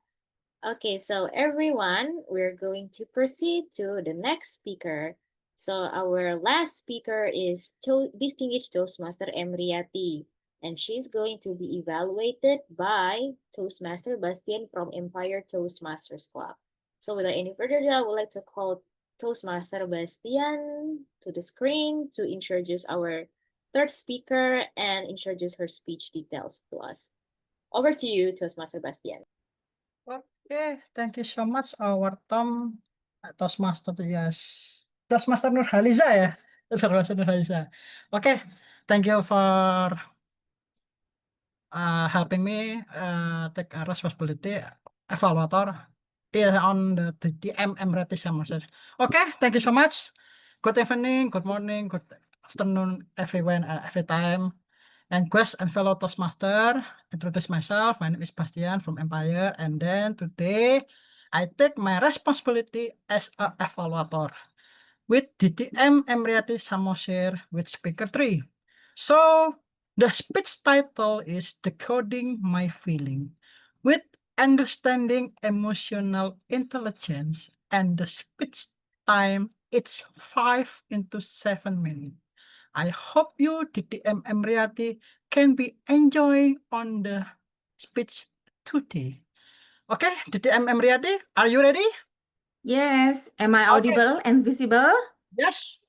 Speaker 5: Okay, so everyone, we're going to proceed to the next speaker. So our last speaker is Distinguished Toastmaster Emriati, and she's going to be evaluated by Toastmaster Bastian from Empire Toastmasters Club. So without any further ado, I would like to call Toastmaster Bastian to the screen to introduce our third speaker and introduce her speech details to us. Over to you, Toastmaster Bastian.
Speaker 13: Okay, thank you so much, our Tom Toastmaster. Yes, Toastmaster Nurhaliza ya, Toastmaster Nurhaliza. Okay, thank you for helping me take a responsibility evaluator on the TMM rating semester. Okay, thank you so much. Good evening, good morning, good afternoon, everyone, every time. And guests and fellow Toastmaster, introduce myself. My name is Bastian from Empire, and then today I take my responsibility as an evaluator with DTM Emriati Samosir with Speaker 3. So the speech title is Decoding My Feeling with Understanding Emotional Intelligence, and the speech time it's 5 into 7 minutes. I hope you, DTM Emriati, can be enjoying on the speech today. Okay, DTM Emriati, are you ready?
Speaker 9: Yes. Am I audible and visible?
Speaker 13: Yes.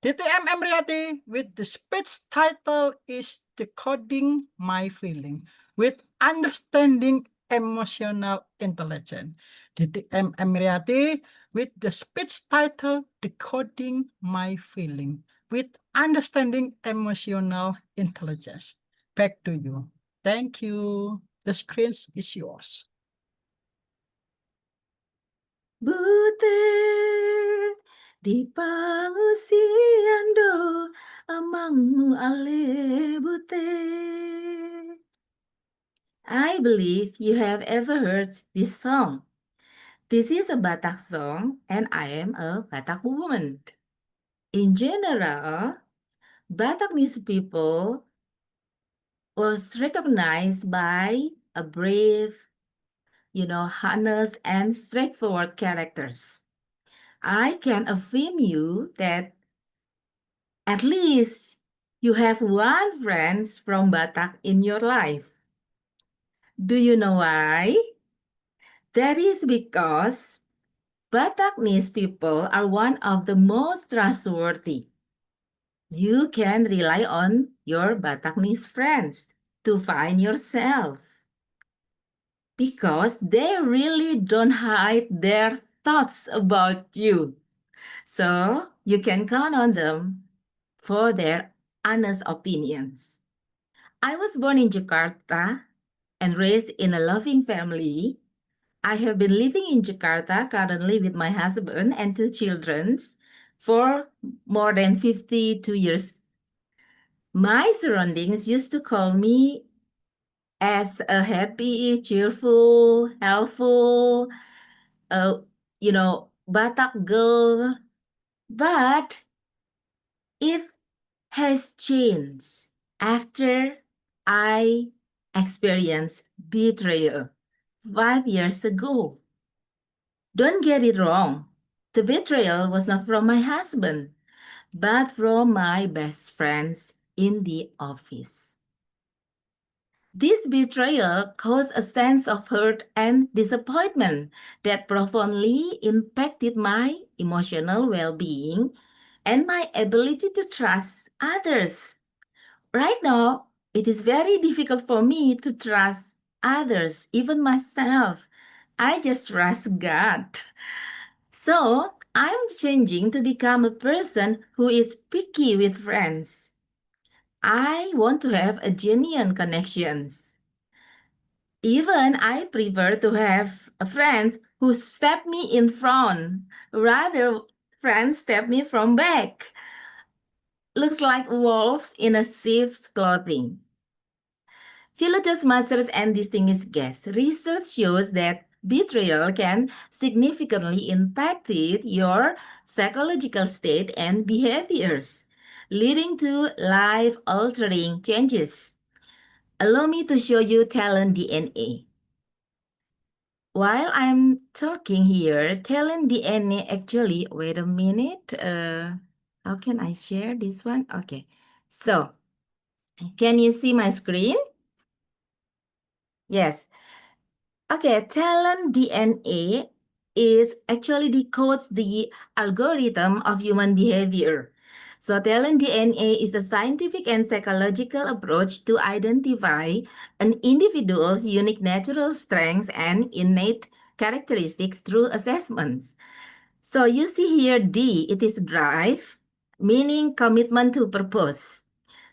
Speaker 13: DTM Emriati with the speech title is Decoding My Feeling with Understanding Emotional Intelligence. DTM Emriati with the speech title Decoding My Feeling with Understanding Emotional Intelligence. Back to you. Thank you. The screen is yours.
Speaker 9: Butet di pangusiando amangmu ale butet. I believe you have ever heard this song. This is a Batak song, and I am a Batak woman. In general, Bataknese people was recognized by a brave, honest and straightforward characters. I can affirm you that at least you have one friend from Batak in your life. Do you know why? That is because Bataknese people are one of the most trustworthy. You can rely on your Bataknese friends to find yourself, because they really don't hide their thoughts about you. So you can count on them for their honest opinions. I was born in Jakarta and raised in a loving family. I have been living in Jakarta currently with my husband and 2 children for more than 52 years. My surroundings used to call me as a happy, cheerful, helpful, Batak girl. But it has changed after I experienced betrayal 5 years ago. Don't get it wrong. The betrayal was not from my husband, but from my best friends in the office. This betrayal caused a sense of hurt and disappointment that profoundly impacted my emotional well-being and my ability to trust others. Right now, it is very difficult for me to trust others, even myself. I just trust God. So, I'm changing to become a person who is picky with friends. I want to have a genuine connections. Even I prefer to have friends who step me in front, rather friends step me from back. Looks like wolves in a sheep's clothing. Fellow Toastmasters and distinguished guests, research shows that betrayal can significantly impact your psychological state and behaviors, leading to life-altering changes. Allow me to show you talent DNA. While I'm talking here, talent DNA actually, wait a minute. How can I share this one? Okay. So, can you see my screen? Yes. Okay, talent DNA is actually decodes the algorithm of human behavior. So talent DNA is a scientific and psychological approach to identify an individual's unique natural strengths and innate characteristics through assessments. So you see here D, it is drive, meaning commitment to purpose.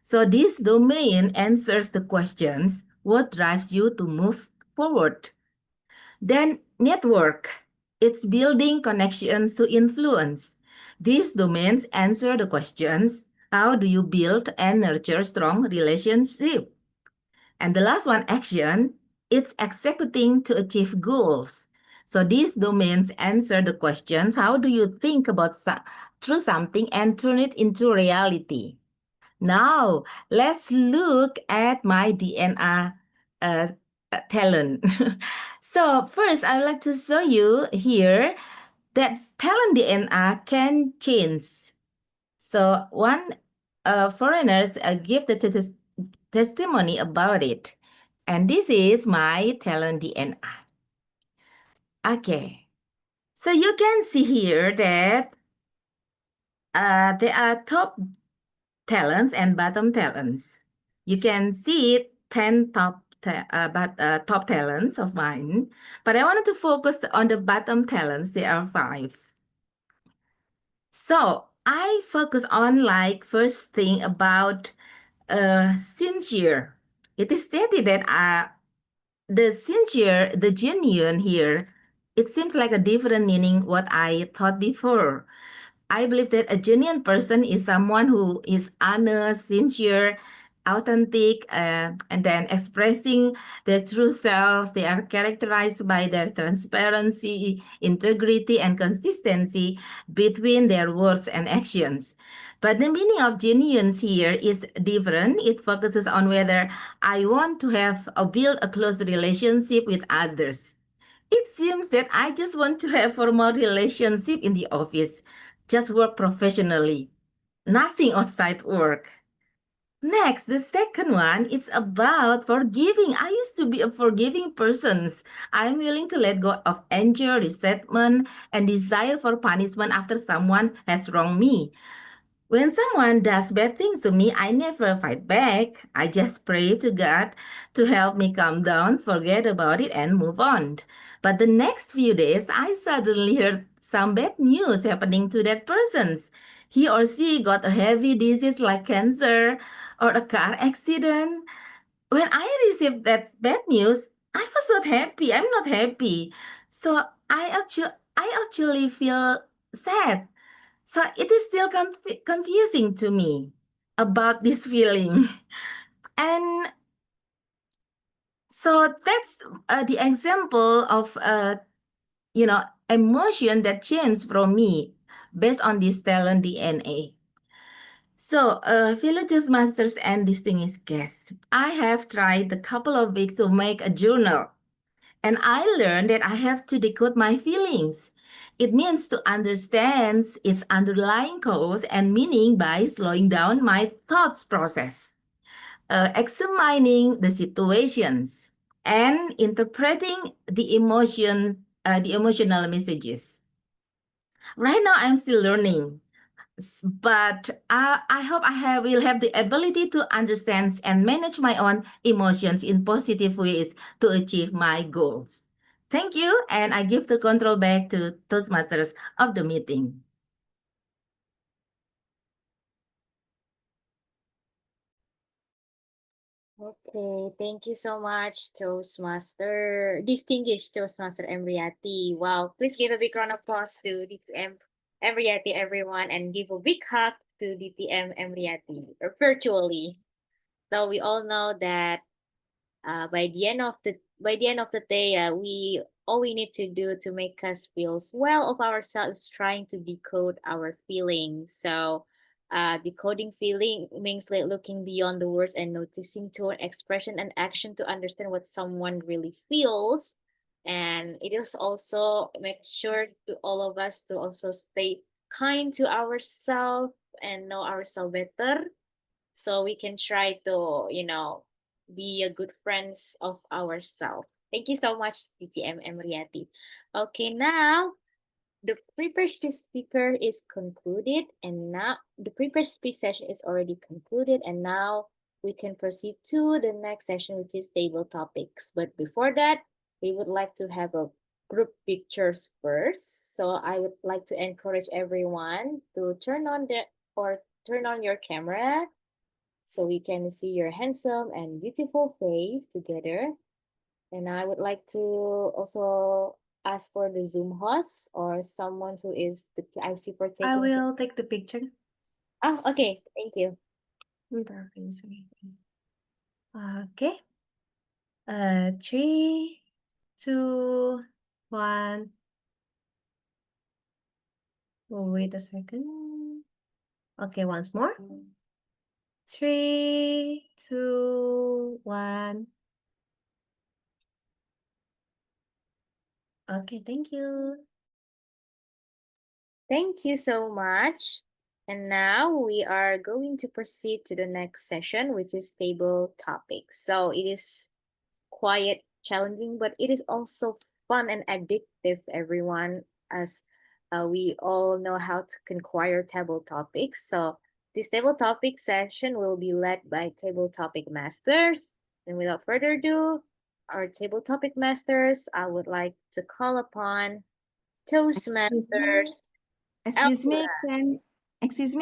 Speaker 9: So this domain answers the questions, what drives you to move forward? Then network, it's building connections to influence. These domains answer the questions, how do you build and nurture strong relationship? And the last one, action, it's executing to achieve goals. So these domains answer the questions, how do you think about through something and turn it into reality? Now, let's look at my DNA talent. So first, I would like to show you here that talent DNA can change. So one foreigners give the testimony about it. And this is my talent DNA. Okay. So you can see here that there are top talents and bottom talents. You can see 10 top talents of mine, but I wanted to focus on the bottom talents. There are 5. So I focus on like first thing about sincere. It is stated that the sincere, the genuine here, it seems like a different meaning what I thought before. I believe that a genuine person is someone who is honest, sincere, authentic, and then expressing their true self. They are characterized by their transparency, integrity, and consistency between their words and actions. But the meaning of genuine here is different. It focuses on whether I want to have or build a close relationship with others. It seems that I just want to have formal relationship in the office, just work professionally, nothing outside work. Next, the second one, it's about forgiving. I used to be a forgiving person. I'm willing to let go of anger, resentment, and desire for punishment after someone has wronged me. When someone does bad things to me, I never fight back. I just pray to God to help me calm down, forget about it, and move on. But the next few days, I suddenly heard some bad news happening to that person. He or she got a heavy disease like cancer or a car accident. When I received that bad news, I was not happy. I'm not happy. So I actually feel sad. So it is still confusing to me about this feeling. And so that's the example of, emotion that changed from me based on this talent DNA. So, fellow Toastmasters and distinguished guests, I have tried a couple of weeks to make a journal. And I learned that I have to decode my feelings. It means to understand its underlying cause and meaning by slowing down my thoughts process, examining the situations, and interpreting the emotional messages. Right now, I'm still learning, but I hope will have the ability to understand and manage my own emotions in positive ways to achieve my goals. Thank you, and I give the control back to Toastmasters of the meeting.
Speaker 5: Okay, thank you so much, distinguished Toastmaster Emriati. Wow, please give a big round of applause to DTM Emriati, everyone, and give a big hug to DTM Emriati, or virtually. So we all know that by the end of the day, we all we need to do to make us feel well of ourselves, trying to decode our feelings. So decoding feeling means like looking beyond the words and noticing tone, expression, and action to understand what someone really feels. And it is also make sure to all of us to also stay kind to ourselves and know ourselves better, so we can try to be a good friends of ourselves. Thank you so much, TTM Emriati. Okay, now the prepared speech speaker is concluded, and now the prepared speech session is already concluded, and now we can proceed to the next session, which is table topics. But before that, we would like to have a group pictures first. So I would like to encourage everyone to turn on your camera so we can see your handsome and beautiful face together. And I would like to also ask for the Zoom host or someone who is the IC for taking.
Speaker 3: I will take the picture.
Speaker 5: Oh, okay. Thank you.
Speaker 3: Okay. 3, 2, 1. Wait a second. Okay, once more. 3, 2, 1. Okay, thank you.
Speaker 5: Thank you so much. And now we are going to proceed to the next session, which is table topics. So it is quite challenging, but it is also fun and addictive, everyone, as we all know how to conquer table topics. So this table topic session will be led by table topic masters. And without further ado, our table topic masters, I would like to call upon Toastmasters.
Speaker 4: Excuse me,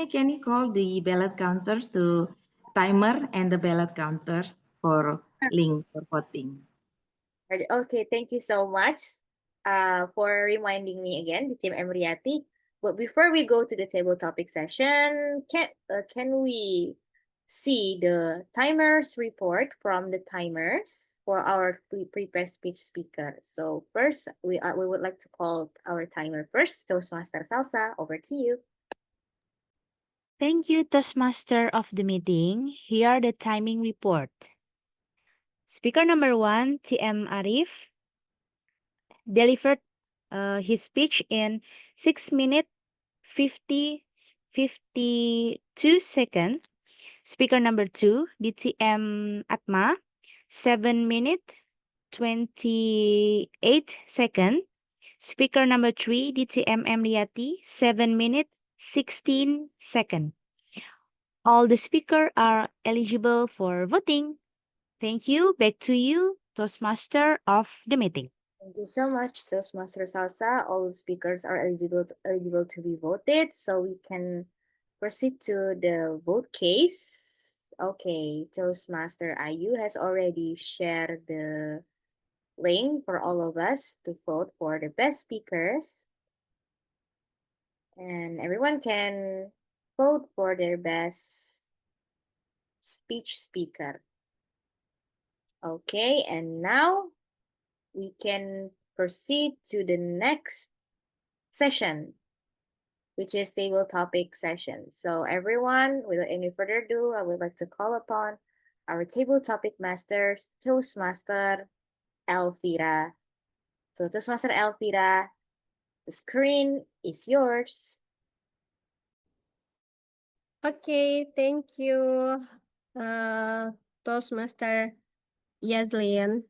Speaker 4: can you call the ballot counters to timer and the ballot counter for link for voting?
Speaker 5: Okay, thank you so much for reminding me again, the team Emriati. But before we go to the table topic session, can we see the timers report from the timers for our prepared speech speaker? So first, we would like to call our timer first. Toastmaster Salsa, over to you.
Speaker 6: Thank you, Toastmaster of the meeting. Here are the timing report. Speaker number 1, TM Arif, delivered his speech in 6 minutes 52 seconds. Speaker number 2, DTM Atma, 7 minutes 28 seconds. Speaker number 3, DTM Emriati, 7 minutes 16 seconds. All the speakers are eligible for voting. Thank you. Back to you, Toastmaster of the meeting.
Speaker 5: Thank you so much, Toastmaster Salsa. All speakers are eligible to be voted, so we can proceed to the vote case. Okay, Toastmaster IU has already shared the link for all of us to vote for the best speakers. And everyone can vote for their best speech speaker. Okay, and now we can proceed to the next session, which is table topic session. So everyone, without any further ado, I would like to call upon our table topic masters, Toastmaster Elvira. So Toastmaster Elvira, the screen is yours.
Speaker 3: Okay, thank you, Toastmaster Yaslin.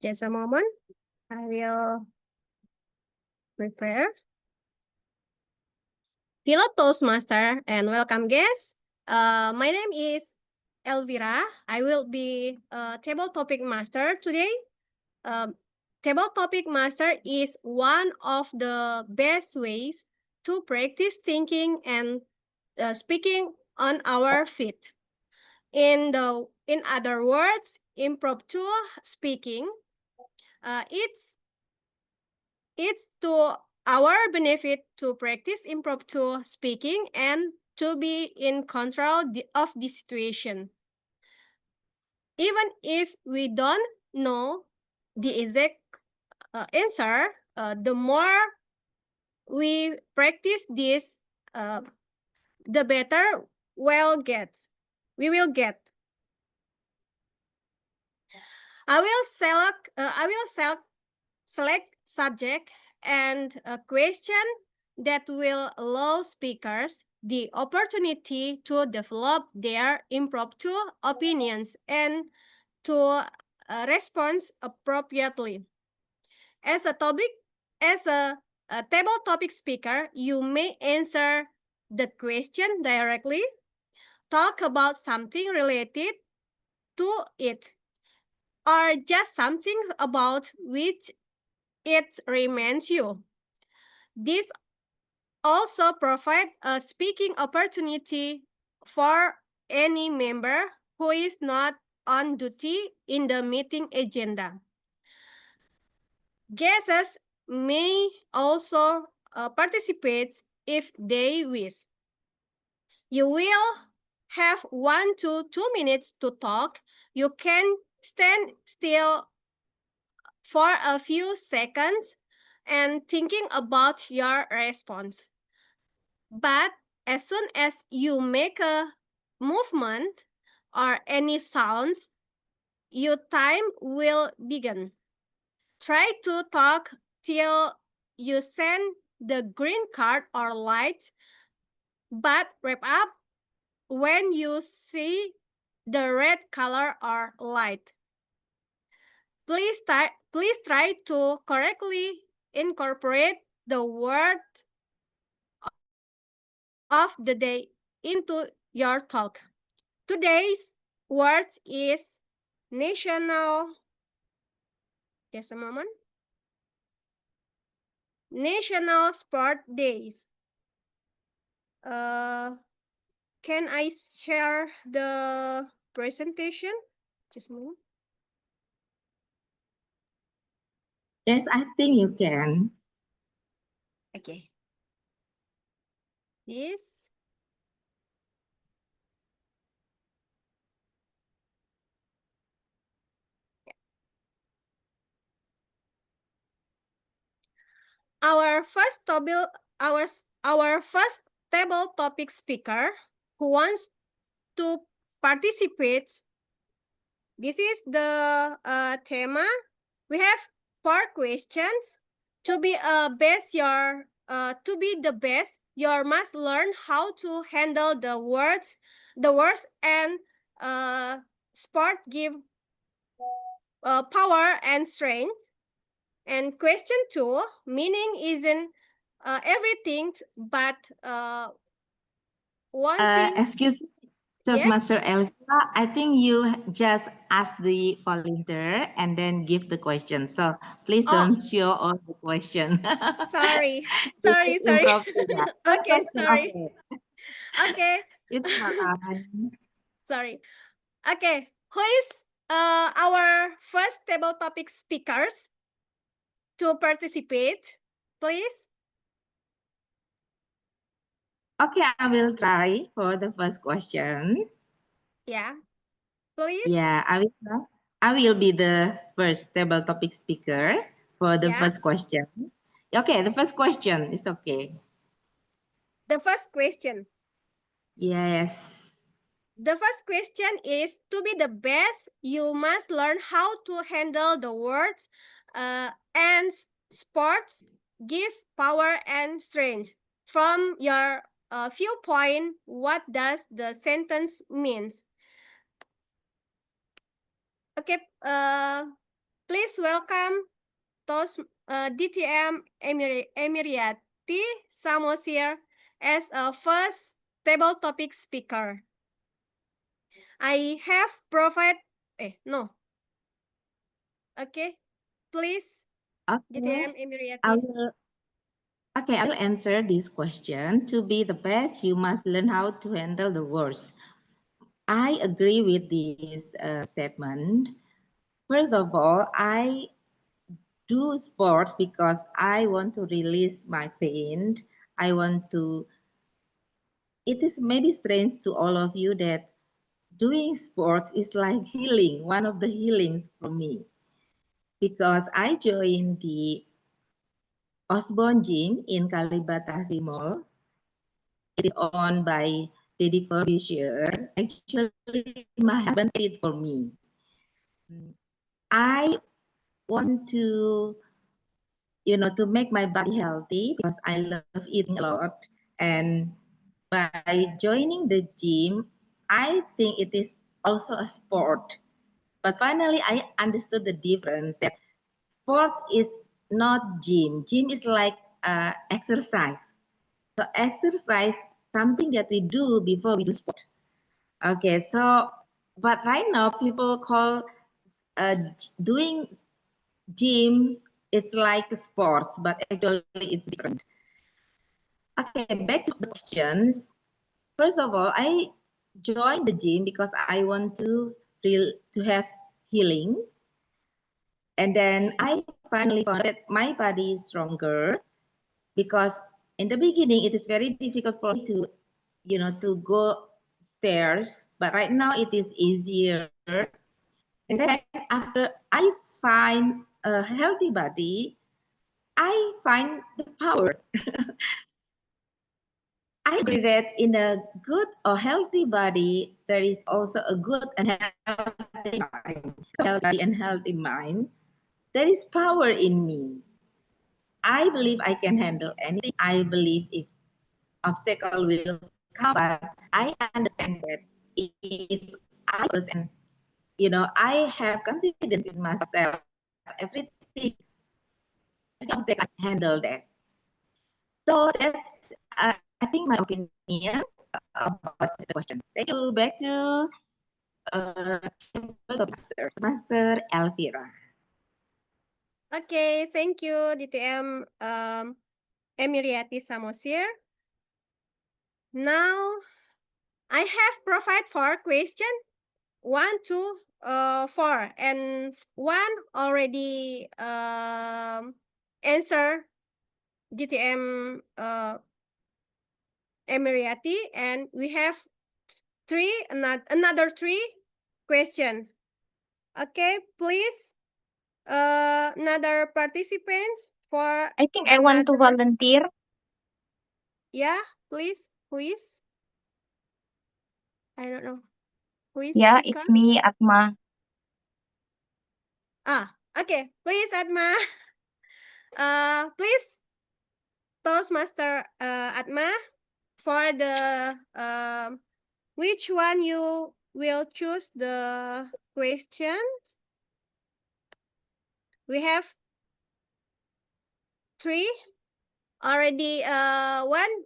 Speaker 3: Just a moment. I will prepare. Hello, Toastmaster, and welcome guests. My name is Elvira. I will be table topic master today. Table topic master is one of the best ways to practice thinking and speaking on our feet. In other words, impromptu speaking, it's to our benefit to practice impromptu speaking and to be in control of the situation. Even if we don't know the exact answer, the more we practice this, the better we will get. I will select subject and a question that will allow speakers the opportunity to develop their impromptu opinions and to respond appropriately. As a table topic speaker, you may answer the question directly, talk about something related to it, or just something about which it reminds you. This also provides a speaking opportunity for any member who is not on duty in the meeting agenda. Guests may also participate if they wish. You will have 1 to 2 minutes to talk. You can stand still for a few seconds and thinking about your response. But as soon as you make a movement or any sounds, your time will begin. Try to talk till you send the green card or light, but wrap up when you see the red color or light. Please try to correctly incorporate the word of the day into your talk. Today's word is national. Just a moment. National Sport Days. Can I share the presentation? Just a moment.
Speaker 4: Yes, I think you can.
Speaker 3: Okay. This. Our first table topic speaker who wants to participate. This is the theme. We have 4 questions. To be the best, you must learn how to handle the words and sport give power and strength. And question 2, meaning isn't everything, but one thing.
Speaker 4: Excuse me,
Speaker 3: Yes.
Speaker 4: Toastmaster Elvira, I think you just ask the volunteer and then give the question. So please don't show all the question.
Speaker 3: Sorry.
Speaker 4: This is impromptu, yeah. No
Speaker 3: Okay,
Speaker 4: question,
Speaker 3: sorry.
Speaker 4: okay.
Speaker 3: Okay.
Speaker 4: It's fine.
Speaker 3: Sorry. Okay, who is our first table topic speakers to participate, please?
Speaker 4: Okay, I will try for the first question.
Speaker 3: Yeah, please.
Speaker 4: Yeah, I will be the first table topic speaker for the first question. Okay, the first question is okay.
Speaker 3: The first question.
Speaker 4: Yes.
Speaker 3: The first question is, to be the best, you must learn how to handle the words and sports give power and strength. From your viewpoint, what does the sentence means? Okay, please welcome DTM Emiriati Samosir as a first table topic speaker. I have no. Okay, please.
Speaker 4: Okay.
Speaker 3: DTM Emiriati.
Speaker 4: Okay, I will answer this question. To be the best, you must learn how to handle the worst. I agree with this statement. First of all, I do sports because I want to release my pain. I want to, it is maybe strange to all of you that doing sports is like healing, one of the healings for me. Because I joined the Osborne Gym in Kalibata Mall. It is owned by Deddy Corbusier. Actually, my husband did it for me. I want to, to make my body healthy because I love eating a lot. And by joining the gym, I think it is also a sport. But finally, I understood the difference that sport is not gym. Gym is like exercise. So exercise, something that we do before we do sport. Okay, so but right now people call doing gym, it's like sports, but actually it's different. Okay, back to the questions. First of all, I joined the gym because I want to have healing, and then I finally found that my body is stronger because in the beginning it is very difficult for me to, to go stairs, but right now it is easier. And then after I find a healthy body, I find the power. I agree that in a good or healthy body, there is also a good and healthy mind. Healthy and healthy mind, there is power in me. I believe I can handle anything. I believe if obstacle will come, but I understand that if I and I have confidence in myself, everything, obstacle I handle that. So that's I think my opinion about the question. Thank you. Back to Master Elvira.
Speaker 3: Okay, thank you, DTM Emiriati Samosir. Now, I have provide 4 questions, 1, 2, 4, and 1 already answer DTM Emiriati, and we have 3 another 3 questions. Okay, please, another participants for
Speaker 12: I think I want to
Speaker 3: another.
Speaker 12: volunteer.
Speaker 3: Yeah, please. Who is? I don't know. Who is
Speaker 12: Yeah,
Speaker 3: speaker?
Speaker 12: it's me, Atma.
Speaker 3: Okay. Please, Atma. Please, Toastmaster Atma, for the which one you will choose the question? We have 3 already.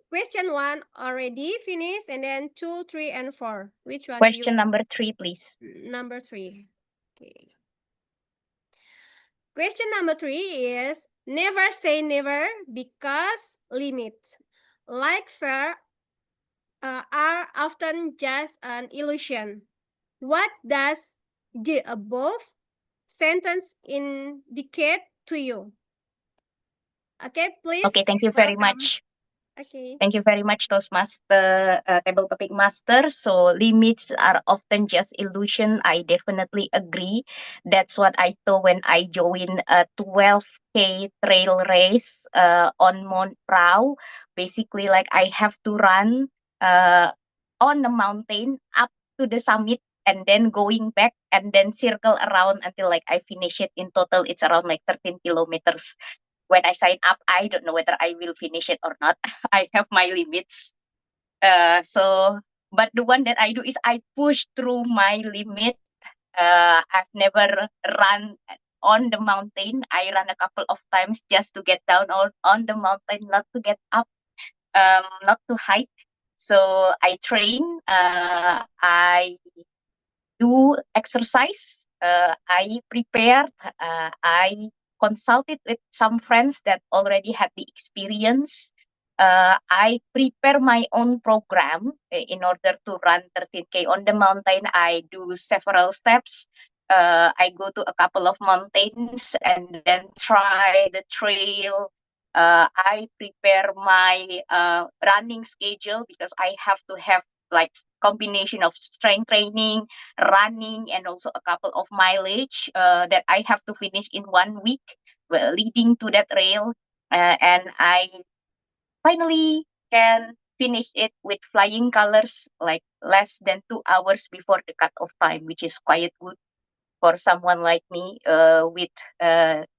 Speaker 3: Question 1 already finished, and then 2, 3, and 4. Which one do you?
Speaker 12: Question number 3, please.
Speaker 3: Number 3. Okay. Question number 3 is never say never because limits, like fear, are often just an illusion. What does the above sentence indicate to you? Okay, please.
Speaker 12: Okay, thank you very
Speaker 3: Welcome.
Speaker 12: much.
Speaker 3: Okay.
Speaker 12: Thank you very much, Toastmaster, Table Topic Master. So limits are often just illusion. I definitely agree. That's what I thought when I joined a 12K trail race on Mount Prau. Basically, like I have to run on the mountain up to the summit and then going back and then circle around until like I finish it. In total, it's around like 13 kilometers. When I sign up, I don't know whether I will finish it or not. I have my limits. But the one that I do is I push through my limit. I've never run on the mountain. I ran a couple of times just to get down on the mountain, not to get up, not to hike. So I train. I do exercise. I prepared. I consulted with some friends that already had the experience. I prepare my own program in order to run 13K on the mountain. I do several steps. I go to a couple of mountains and then try the trail. I prepare my running schedule because I have to have like combination of strength training, running, and also a couple of mileage that I have to finish in 1 week, leading to that rail. And I finally can finish it with flying colors, like less than 2 hours before the cutoff time, which is quite good for someone like me with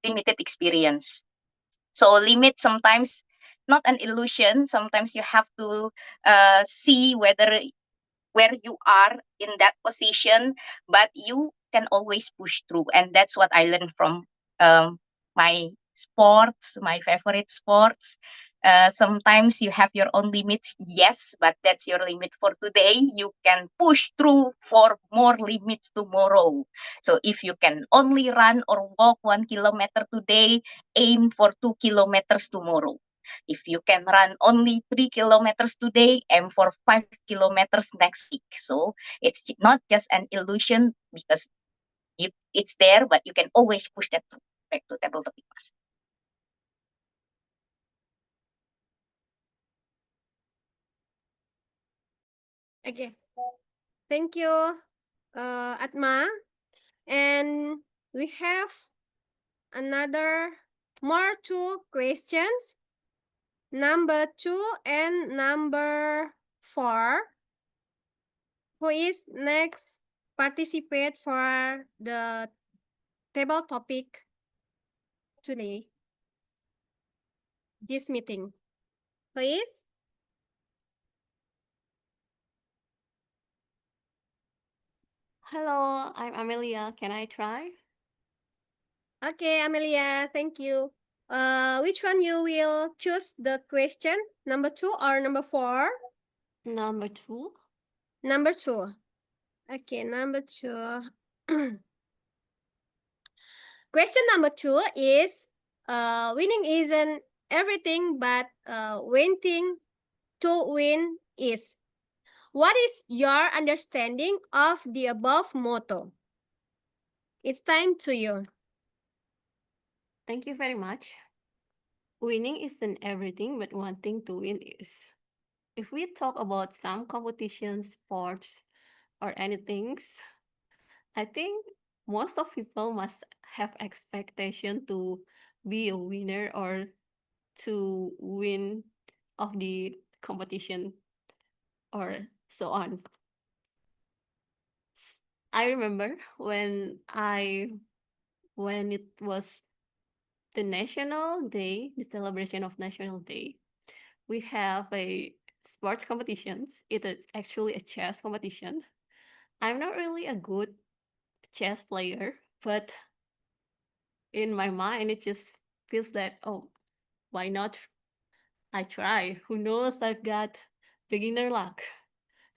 Speaker 12: limited experience. So limit sometimes not an illusion. Sometimes you have to see whether where you are in that position, but you can always push through. And that's what I learned from my sports, my favorite sports. Sometimes you have your own limits, yes, but that's your limit for today. You can push through for more limits tomorrow. So if you can only run or walk 1 kilometer today, aim for 2 kilometers tomorrow. If you can run only 3 kilometers today, aim for 5 kilometers next week. So it's not just an illusion because it's there, but you can always push that through. Back to table topic, Mas.
Speaker 3: Okay. Thank you, Atma. And we have another more two questions. Number 2 and number 4. Who is next participate for the table topic today? This meeting. Please.
Speaker 14: Hello, I'm Amelia. Can I try?
Speaker 3: Okay, Amelia, thank you. Which one you will choose the question? Number 2 or number 4?
Speaker 14: Number 2.
Speaker 3: Number 2. Okay, number 2. Question number 2 is, winning isn't everything, but waiting to win is. What is your understanding of the above motto? It's time to you.
Speaker 14: Thank you very much. Winning isn't everything, but wanting to win is. If we talk about some competitions, sports, or anything, I think most of people must have expectation to be a winner or to win of the competition or so on. I remember when it was the National Day, the celebration of National Day, we have a sports competitions. It is actually a chess competition. I'm not really a good chess player, but in my mind, it just feels that, oh, why not? I try. Who knows? I've got beginner luck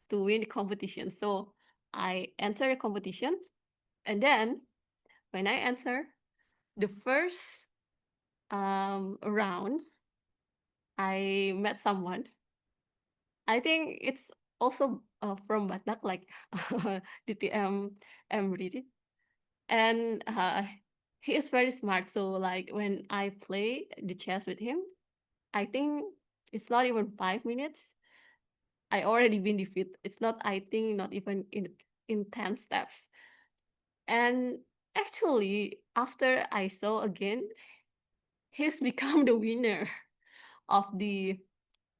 Speaker 14: to win the competition. So I enter a competition, and then when I enter the first round, I met someone. I think it's also from Batak, like DTM British, and he is very smart. So like when I play the chess with him, I think it's not even 5 minutes. I already been defeated. It's not. I think not even in 10 steps. And actually, after I saw again, he's become the winner of the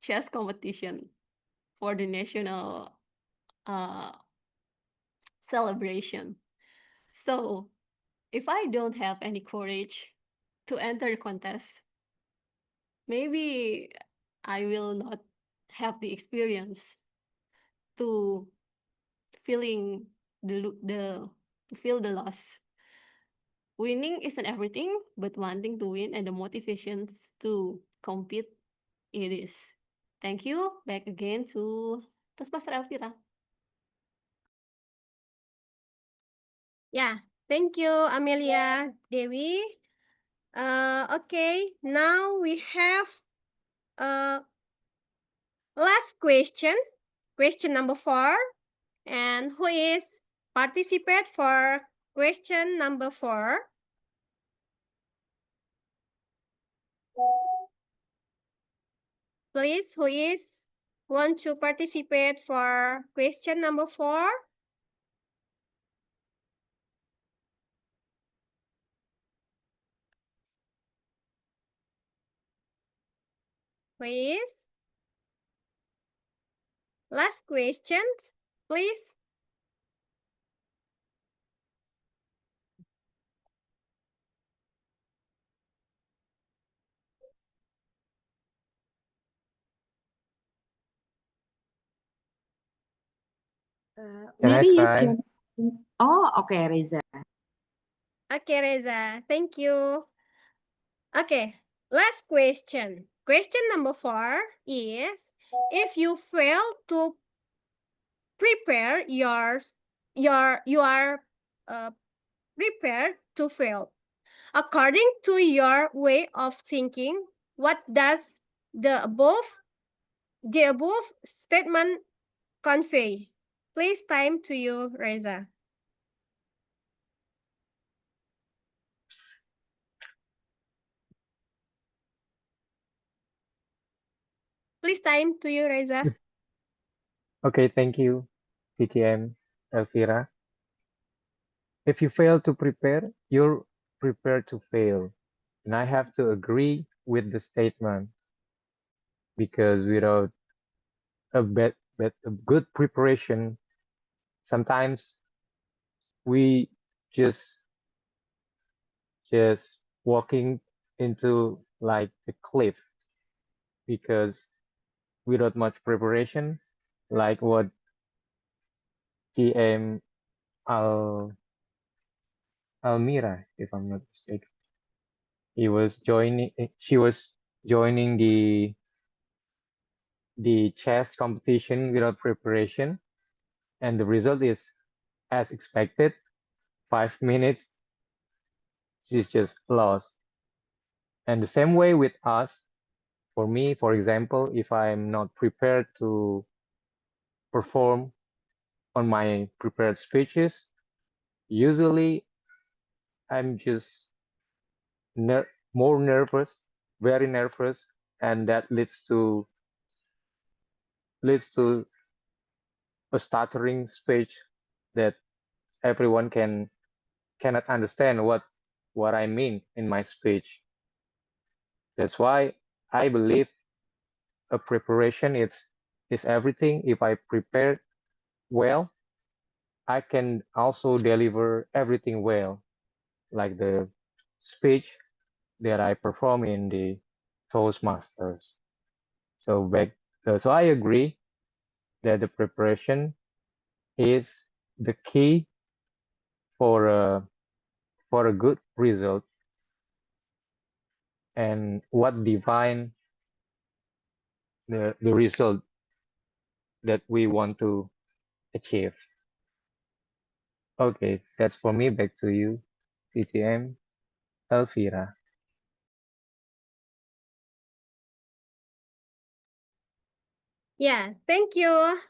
Speaker 14: chess competition for the national celebration. So if I don't have any courage to enter the contest, maybe I will not have the experience to feeling to feel the loss. Winning isn't everything, but wanting to win and the motivations to compete, it is. Thank you. Back again to Toastmaster Elvira.
Speaker 3: Yeah, thank you, Amelia Dewi. Okay, now we have last question, question number 4. And who is participate for question number 4? Please, who is want to participate for question number 4? Please. Last question, please.
Speaker 1: Can I
Speaker 4: Maybe you
Speaker 1: try?
Speaker 4: can. Oh, okay, Reza.
Speaker 3: Okay, Reza, thank you. Okay, last question. Question number 4 is, if you fail to prepare yours, you are prepared to fail. According to your way of thinking, what does the above statement convey? Please, time to you, Reza. Please, time to you, Reza.
Speaker 1: Okay, thank you, TTM, Elvira. If you fail to prepare, you're prepared to fail. And I have to agree with the statement because without a good preparation, sometimes we just walking into like the cliff because without much preparation, like what TM Almira, if I'm not mistaken, she was joining the chess competition without preparation, and the result is as expected. 5 minutes, she's just lost. And the same way with us. For me, for example, if I'm not prepared to perform on my prepared speeches, usually I'm just more nervous, very nervous, and that leads to a stuttering speech that everyone cannot understand what I mean in my speech. That's why I believe a preparation is everything. If I prepare well, I can also deliver everything well, like the speech that I perform in the Toastmasters. So I agree that the preparation is the key for a good result, and what define the result that we want to achieve. Okay, that's for me. Back to you, TTM, Elvira.
Speaker 3: Yeah, thank you.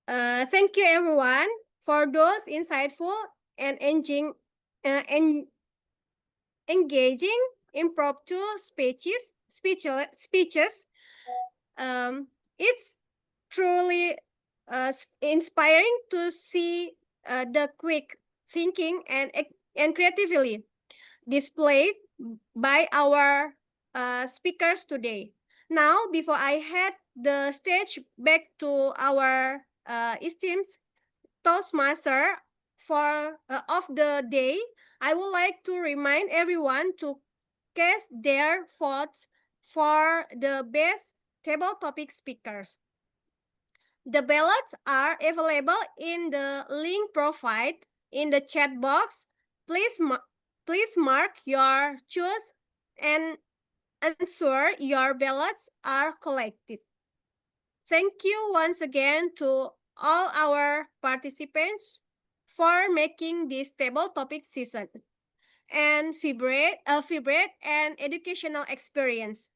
Speaker 3: Thank you, everyone, for those insightful and engaging impromptu speeches. It's truly inspiring to see the quick thinking and creativity displayed by our speakers today. Now, before I hand the stage back to our esteemed Toastmaster for of the day, I would like to remind everyone to cast their votes for the best table topic speakers. The ballots are available in the link provided in the chat box. Please mark your choice and ensure your ballots are collected. Thank you once again to all our participants for making this table topic season. and vibrate and educational experience.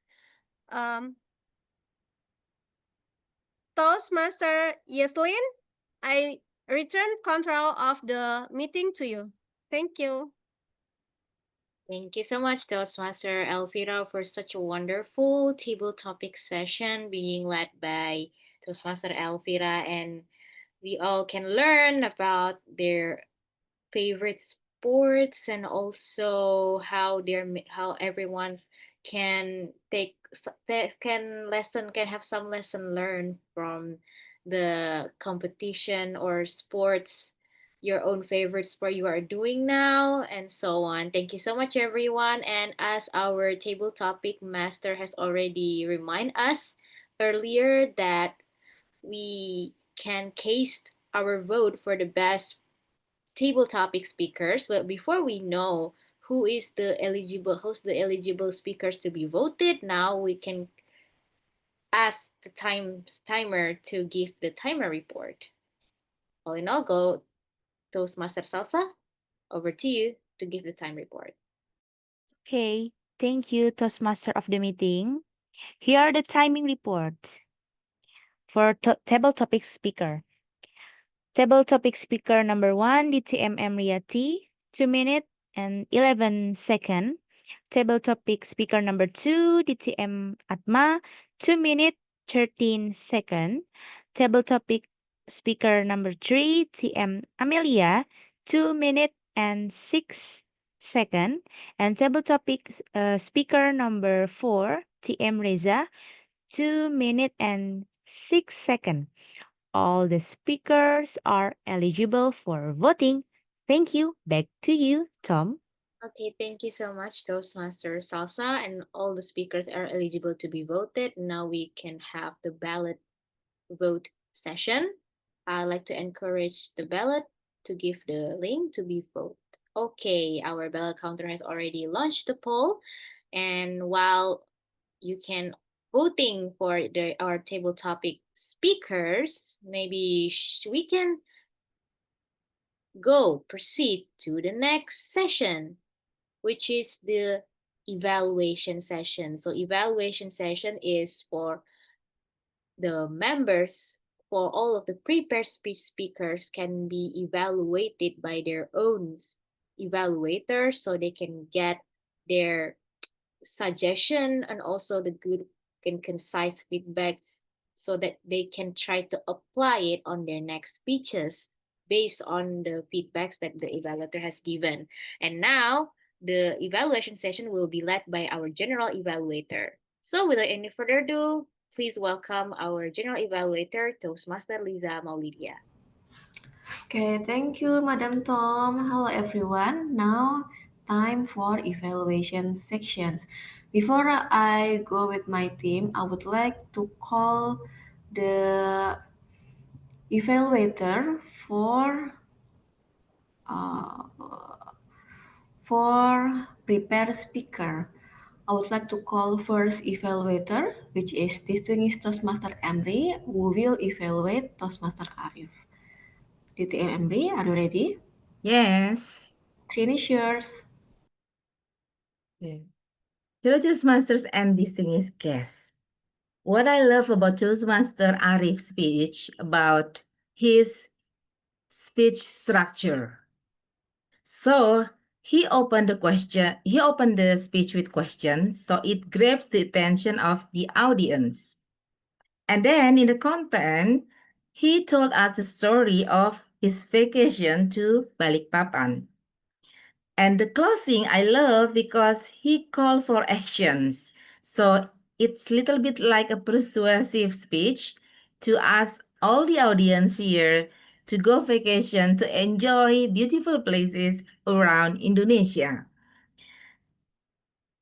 Speaker 3: Toastmaster Yeslin, I return control of the meeting to you. Thank you.
Speaker 5: Thank you so much, Toastmaster Elvira, for such a wonderful table topic session being led by Toastmaster Elvira, and we all can learn about their favorite sports and also how everyone can can have some lesson learned from the competition or sports, your own favorite sport you are doing now, and so on. Thank you so much, everyone. And as our table topic master has already remind us earlier that we can cast our vote for the best table topic speakers. But before we know who's the eligible speakers to be voted, now we can ask the timer to give the timer report. All in all, go Toastmaster Salsa. Over to you to give the time report.
Speaker 6: Okay, thank you, Toastmaster of the meeting. Here are the timing reports for table topic speaker. Table topic speaker number 1, DTM Emriati, 2 minutes and 11 seconds. Table topic speaker number 2, DTM Atma, 2 minutes 13 seconds. Table topic speaker number 3, TM Amelia, 2 minutes and 6 seconds. And table topic speaker number 4, TM Reza, 2 minutes and 6 seconds. All the speakers are eligible for voting. Thank you. Back to you, Tom.
Speaker 5: Okay, thank you so much, Toastmaster Salsa, and all the speakers are eligible to be voted. Now we can have the ballot vote session. I'd like to encourage the ballot to give the link to be voted. Okay, our ballot counter has already launched the poll, and while you can voting for our table topic speakers, maybe we can proceed to the next session, which is the evaluation session. So evaluation session is for the members, for all of the prepared speech speakers can be evaluated by their own evaluators so they can get their suggestion and also the good and concise feedbacks so that they can try to apply it on their next speeches based on the feedbacks that the evaluator has given. And now the evaluation session will be led by our general evaluator. So without any further ado, please welcome our general evaluator, Toastmaster Liza Maulidia.
Speaker 7: Okay, thank you, Madam Tom. Hello, everyone. Now, time for evaluation sections. Before I go with my team, I would like to call the evaluator uh, for prepared speaker. I would like to call first evaluator, which is distinguished Toastmaster Emri, who will evaluate Toastmaster Arif. DTM Emri, are you ready?
Speaker 9: Yes.
Speaker 7: Screen is yours.
Speaker 9: Yeah. Hello, Toastmasters and distinguished guests. What I love about Toastmaster Arif's speech about his speech structure. So he opened the speech with questions, so it grabs the attention of the audience. And then in the content, he told us the story of his vacation to Balikpapan. And the closing I love because he called for actions. So it's a little bit like a persuasive speech to ask all the audience here to go vacation to enjoy beautiful places around Indonesia.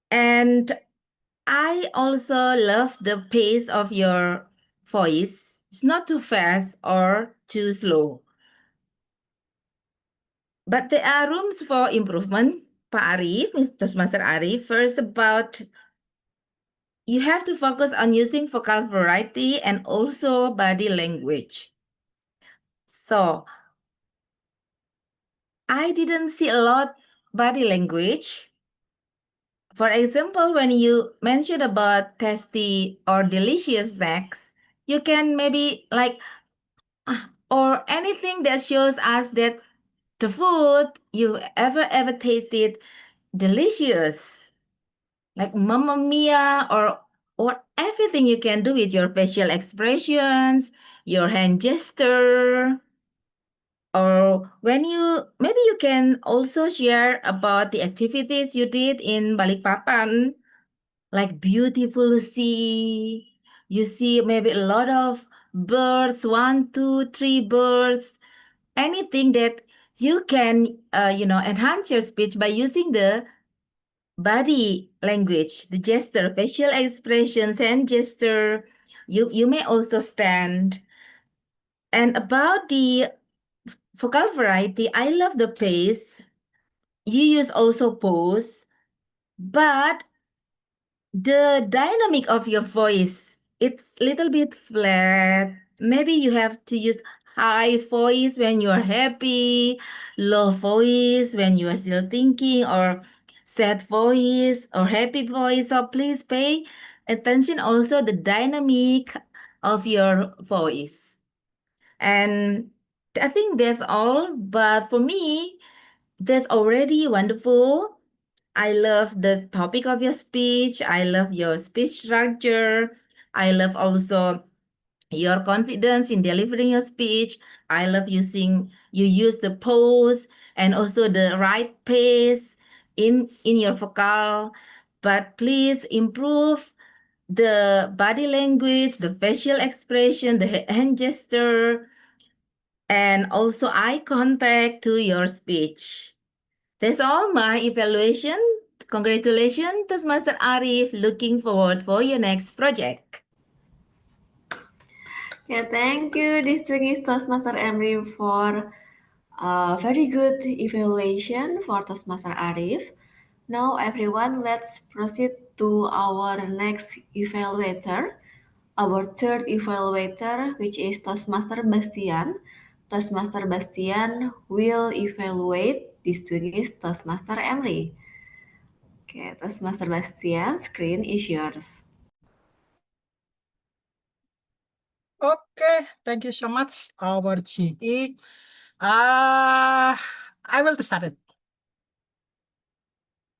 Speaker 9: And I also love the pace of your voice. It's not too fast or too slow. But there are rooms for improvement, Pak Arif, Mr. Master Arif. First about you have to focus on using vocal variety and also body language. So I didn't see a lot body language. For example, when you mention about tasty or delicious snacks, you can maybe like, or anything that shows us that the food you ever tasted delicious, like Mamma Mia, or everything you can do with your facial expressions, your hand gesture, or when maybe you can also share about the activities you did in Balikpapan, like beautiful sea. You see maybe a lot of birds, 1, 2, 3 birds, anything that you can, enhance your speech by using the body language, the gesture, facial expressions, hand gesture. You may also stand. And about the vocal variety, I love the pace. You use also pose, but the dynamic of your voice, it's a little bit flat. Maybe you have to use high voice when you're happy, low voice when you are still thinking, or sad voice or happy voice. So please pay attention also the dynamic of your voice. And I think that's all. But for me, that's already wonderful. I love the topic of your speech. I love your speech structure. I love also your confidence in delivering your speech. I love you use the pose and also the right pace in your vocal. But please improve the body language, the facial expression, the hand gesture, and also eye contact to your speech. That's all my evaluation. Congratulations, Toastmaster Arif. Looking forward for your next project.
Speaker 7: Yeah, thank you, Distinguished Toastmaster Emry, for a very good evaluation for Toastmaster Arif. Now, everyone, let's proceed to our next evaluator, our third evaluator, which is Toastmaster Bastian. Toastmaster Bastian will evaluate Distinguished Toastmaster Emry. Okay, Toastmaster Bastian, screen is yours.
Speaker 13: Okay, thank you so much, our GE. I will start it.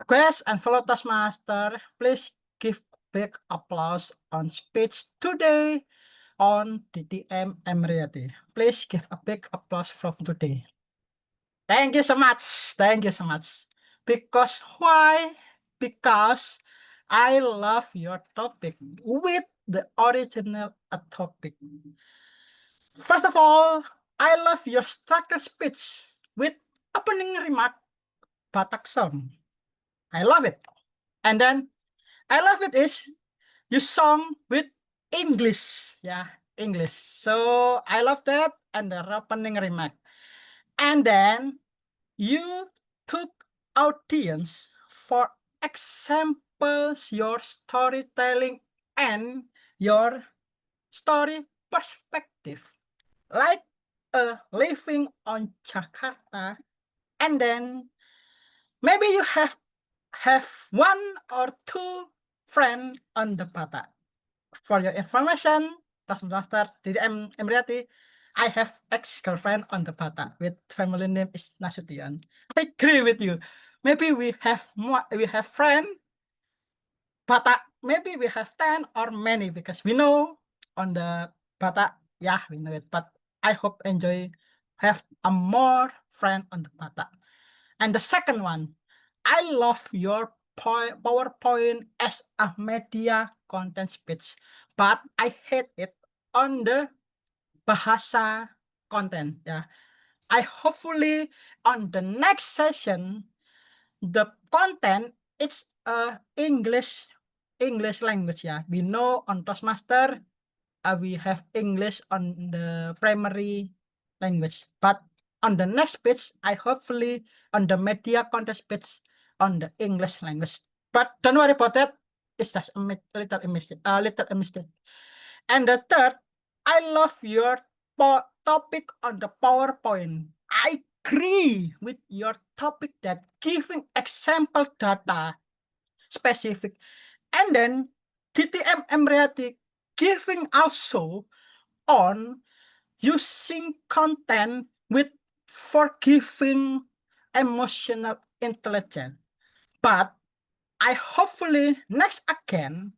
Speaker 13: Quest and fellow Toastmaster, please give big applause on speech today on DTM Emriati. Please give a big applause from today. Thank you so much. Thank you so much. Because why? Because I love your topic with the original topic. First of all, I love your structured speech with opening remark Batak song. I love it. And then I love it is you song with English. Yeah, English. So I love that and the opening remark. And then you took audience for examples your storytelling and your story perspective. Like living on Jakarta, and then maybe you have 1 or 2 friends on the Batak. For your information, Toastmaster DDM Emriati, I have ex-girlfriend on the Batak with family name is Nasution. I agree with you. Maybe we have friend Batak. Maybe we have 10 or many because we know on the Batak. Yeah, we know it. But I hope have a more friend on the Batak. And the second one, I love your PowerPoint as a media content speech, but I hate it on the bahasa content. Yeah, I hopefully on the next session the content it's English language. Yeah, we know on Toastmaster we have English on the primary language, but on the next page, I hopefully on the media content page on the English language. But don't worry about that. It's just a little mistake. And the third, I love your topic on the PowerPoint. I agree with your topic that giving example data specific, and then TTM Emriati giving also on using content with forgiving emotional intelligence. But I hopefully next again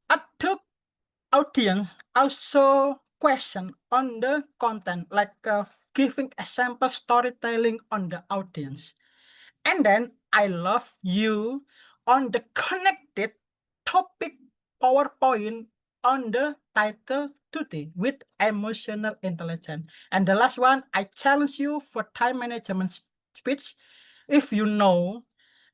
Speaker 13: adult audience also question on the content, like giving example storytelling on the audience. And then I love you on the connected topic PowerPoint on the title today with emotional intelligence. And the last one, I challenge you for time management speech. If you know,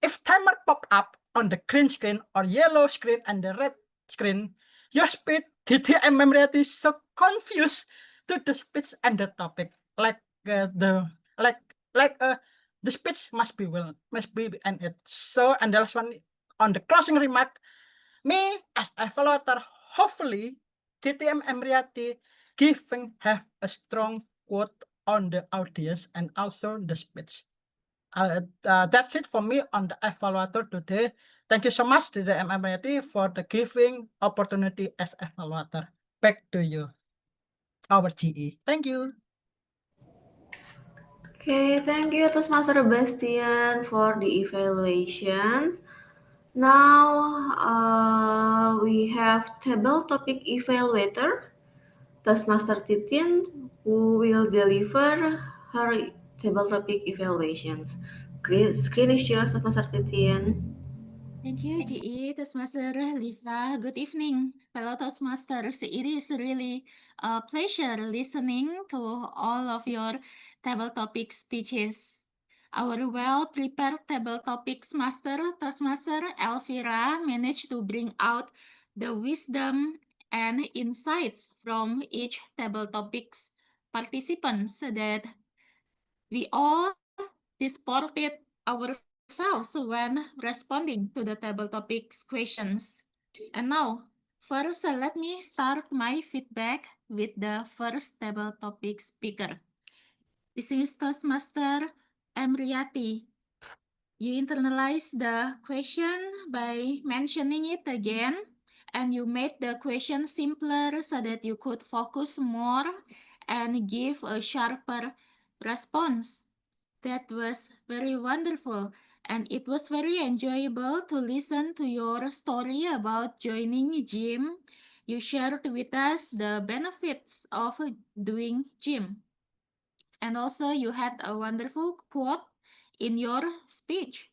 Speaker 13: if timer pop up on the green screen or yellow screen and the red screen, your speed DTM memory is so confused to the speech and the topic, like the like the speech must be and it. So, and the last one on the closing remark, me as evaluator, hopefully TTM Emriati giving have a strong quote on the audience and also the speech. That's it for me on the evaluator today. Thank you so much to the MMIT for the giving opportunity as evaluator. Back to you, our GE. Thank you.
Speaker 7: Okay, thank you Toastmaster Bastian for the evaluations. Now we have table topic evaluator, Toastmaster Titin, who will deliver her table topic evaluations. Screen is yours, Toastmaster Titin.
Speaker 15: Thank you, GE, Toastmaster Lisa. Good evening, fellow Toastmasters. It is really a pleasure listening to all of your table topic speeches. Our well-prepared table topics master, Toastmaster Elvira, managed to bring out the wisdom and insights from each table topics participants that we all disported ourselves when responding to the table topics questions. And now, first, let me start my feedback with the first table topic speaker. This is Toastmaster Emriati. You internalize the question by mentioning it again, and you made the question simpler so that you could focus more and give a sharper response. That was very wonderful, and it was very enjoyable to listen to your story about joining gym. You shared with us the benefits of doing gym. And also you had a wonderful quote in your speech.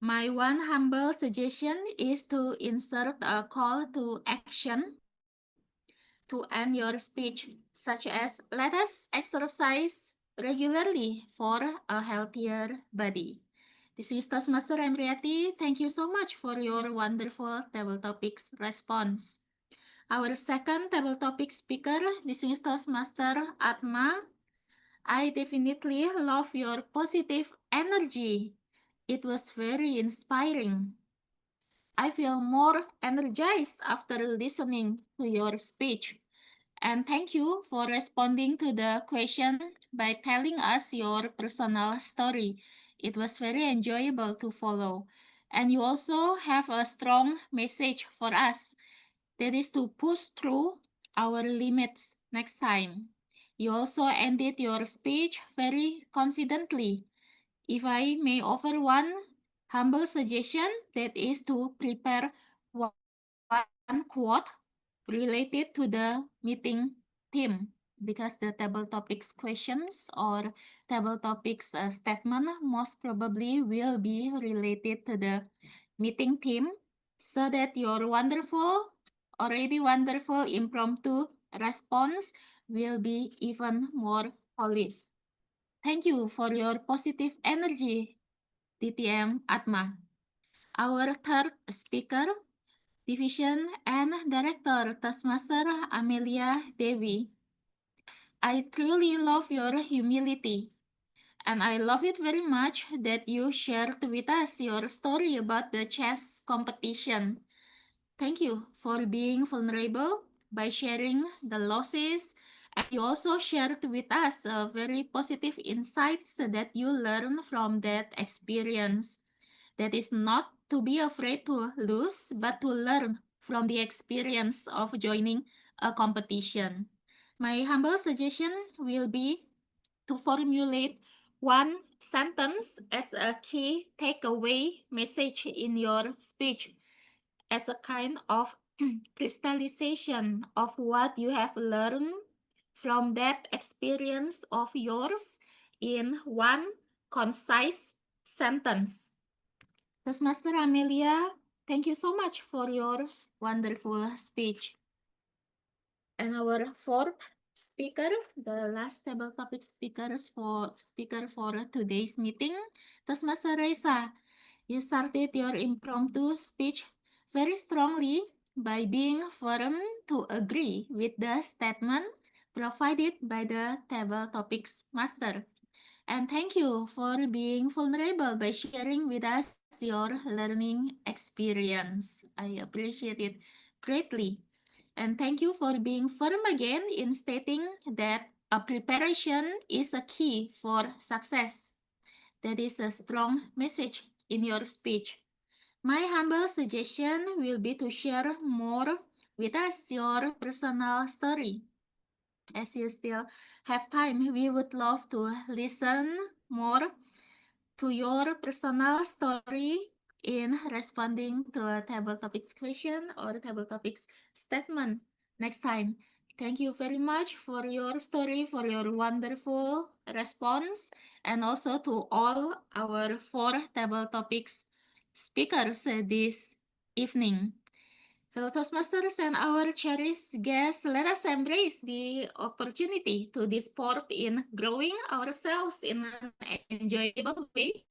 Speaker 15: My one humble suggestion is to insert a call to action to end your speech, such as let us exercise regularly for a healthier body. This is Toastmaster Emriati. Thank you so much for your wonderful table topics response. Our second table topic speaker, this is Toastmaster Atma. I definitely love your positive energy. It was very inspiring. I feel more energized after listening to your speech. And thank you for responding to the question by telling us your personal story. It was very enjoyable to follow. And you also have a strong message for us, that is to push through our limits next time. You also ended your speech very confidently. If I may offer one humble suggestion, that is to prepare one quote related to the meeting theme, because the table topics questions or table topics statement most probably will be related to the meeting theme, so that your already wonderful impromptu response will be even more polished. Thank you for your positive energy, DTM Atma. Our third speaker, Division and Director Toastmaster Amelia Devi. I truly love your humility, and I love it very much that you shared with us your story about the chess competition. Thank you for being vulnerable by sharing the losses And you also shared with us very positive insights that you learn from that experience. That is not to be afraid to lose, but to learn from the experience of joining a competition. My humble suggestion will be to formulate one sentence as a key takeaway message in your speech, as a kind of crystallization of what you have learned from that experience of yours in one concise sentence. Toastmaster Amelia, thank you so much for your wonderful speech. And our fourth speaker, the last table topic speaker for today's meeting, Toastmaster Reza. You started your impromptu speech very strongly by being firm to agree with the statement provided by the table topics master. And thank you for being vulnerable by sharing with us your learning experience. I appreciate it greatly. And thank you for being firm again in stating that a preparation is a key for success. That is a strong message in your speech. My humble suggestion will be to share more with us your personal story. As you still have time, we would love to listen more to your personal story in responding to a table topics question or table topics statement next time. Thank you very much for your story, for your wonderful response, and also to all our 4 table topics speakers this evening. Fellow Toastmasters and our cherished guests, let us embrace the opportunity to disport in growing ourselves in an enjoyable way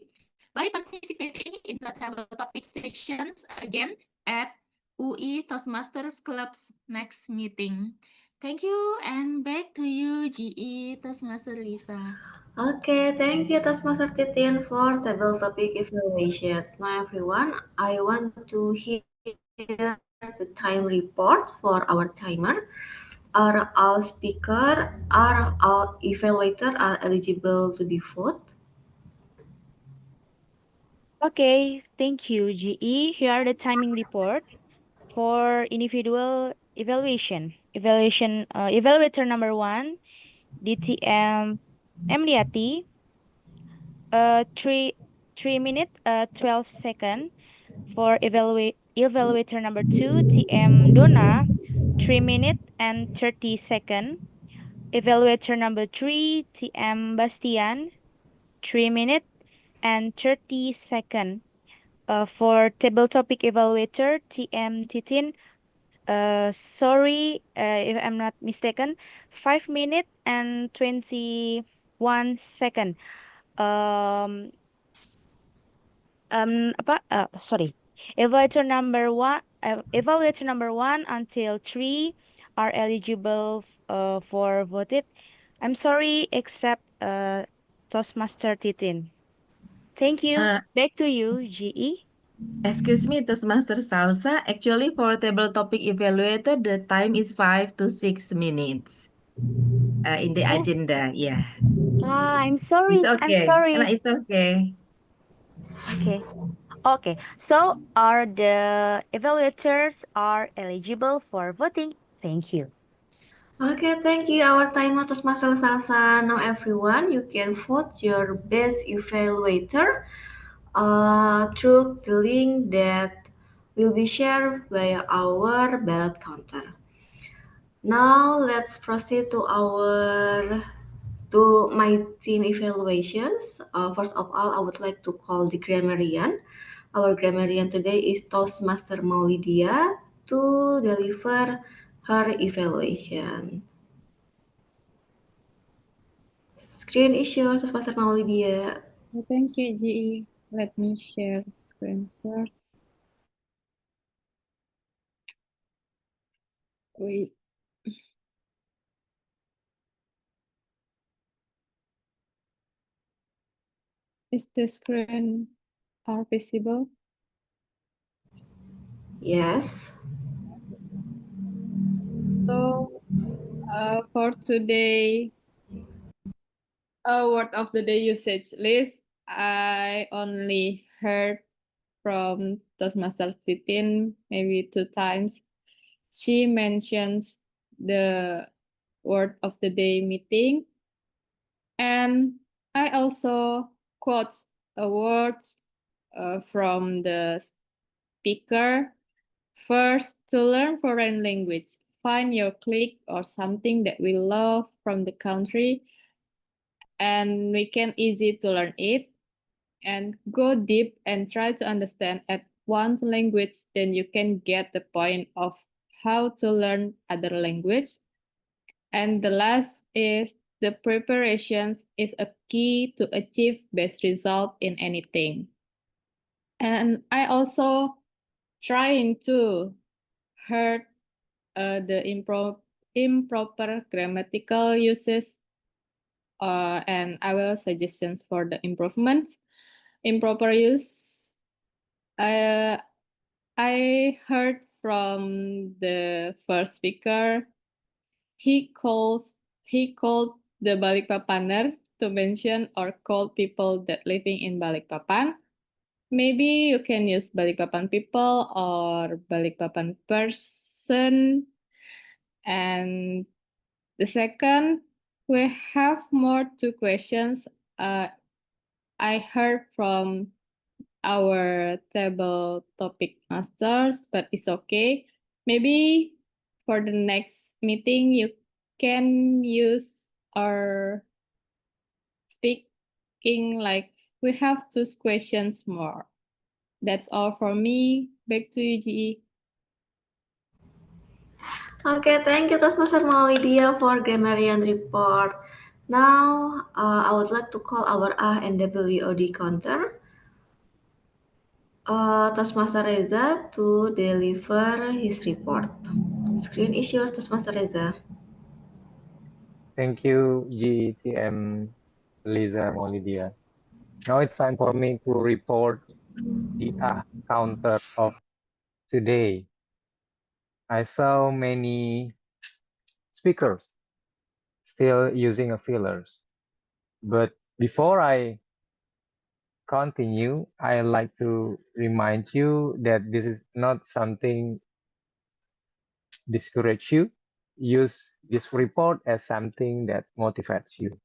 Speaker 15: by participating in the table topic sessions again at UI Toastmasters Club's next meeting. Thank you, and back to you, GE Toastmaster Lisa.
Speaker 7: Okay, thank you, Toastmaster Titin, for table topic evaluations. Now, everyone, I want to hear the time report for our timer. Are all speaker, are all evaluator are eligible to be voted?
Speaker 6: Okay, thank you, GE. Here are the timing report for individual evaluation. Evaluator number 1, DTM Emriati, 3 minute 12 second. For evaluator number 2, TM Dona, 3 minute and 30 second. Evaluator number 3, TM Bastian, 3 minute and 30 second. For table topic evaluator, TM Titin, sorry if I'm not mistaken, 5 minute and 21 second. Sorry. Evaluator number one until 3 are eligible for voted. I'm sorry, except Toastmaster Titin. Thank you. Back to you, GE.
Speaker 9: Excuse me, Toastmaster Salsa. Actually, for table topic evaluator, the time is 5 to 6 minutes in the
Speaker 6: Oh.
Speaker 9: agenda. Yeah.
Speaker 6: I'm
Speaker 9: It's
Speaker 6: sorry. I'm
Speaker 9: okay.
Speaker 6: sorry.
Speaker 9: It's okay.
Speaker 6: Okay. Okay. So are the evaluators are eligible for voting? Thank you.
Speaker 7: Okay, thank you. Our timer Toastmaster Salsa. Now, everyone, you can vote your best evaluator through the link that will be shared via our ballot counter. Now, let's proceed to my team evaluations. First of all, I would like to call the grammarian. Our grammarian today is Toastmaster Maulidia to deliver her evaluation. Screen is yours, Toastmaster Maulidia.
Speaker 2: Thank you, GE. Let me share screen first. Wait. Is the screen visible?
Speaker 7: Yes.
Speaker 2: So For today, a word of the day usage list. I only heard from Toastmasters Titin maybe 2 times. She mentions the word of the day meeting, and I also quote a word from the speaker. First, to learn foreign language, find your clique or something that we love from the country and we can easy to learn it, and go deep and try to understand at one language, then you can get the point of how to learn other language. And the last is the preparations is a key to achieve best result in anything. And I also trying to heard the improper grammatical uses, and I will suggestions for the improvements. Improper use, I heard from the first speaker, he called the Balikpapaner to mention or call people that living in Balikpapan. Maybe you can use Balikpapan people or Balikpapan person. And the second, we have more 2 questions. I heard from our table topic masters, but it's okay. Maybe for the next meeting, you can use our speaking like we have 2 questions more. That's all for me. Back to you, GE.
Speaker 14: Okay, thank you, Toastmaster Maulidia, for grammarian report. Now, I would like to call our A and WOD counter, Toastmaster Reza, to deliver his report. Screen is yours, Toastmaster Reza.
Speaker 1: Thank you, GTM Liza Molidia. Now it's time for me to report the counter of today. I saw many speakers still using fillers, but before I continue, I like to remind you that this is not something discourage you. Use this report as something that motivates you.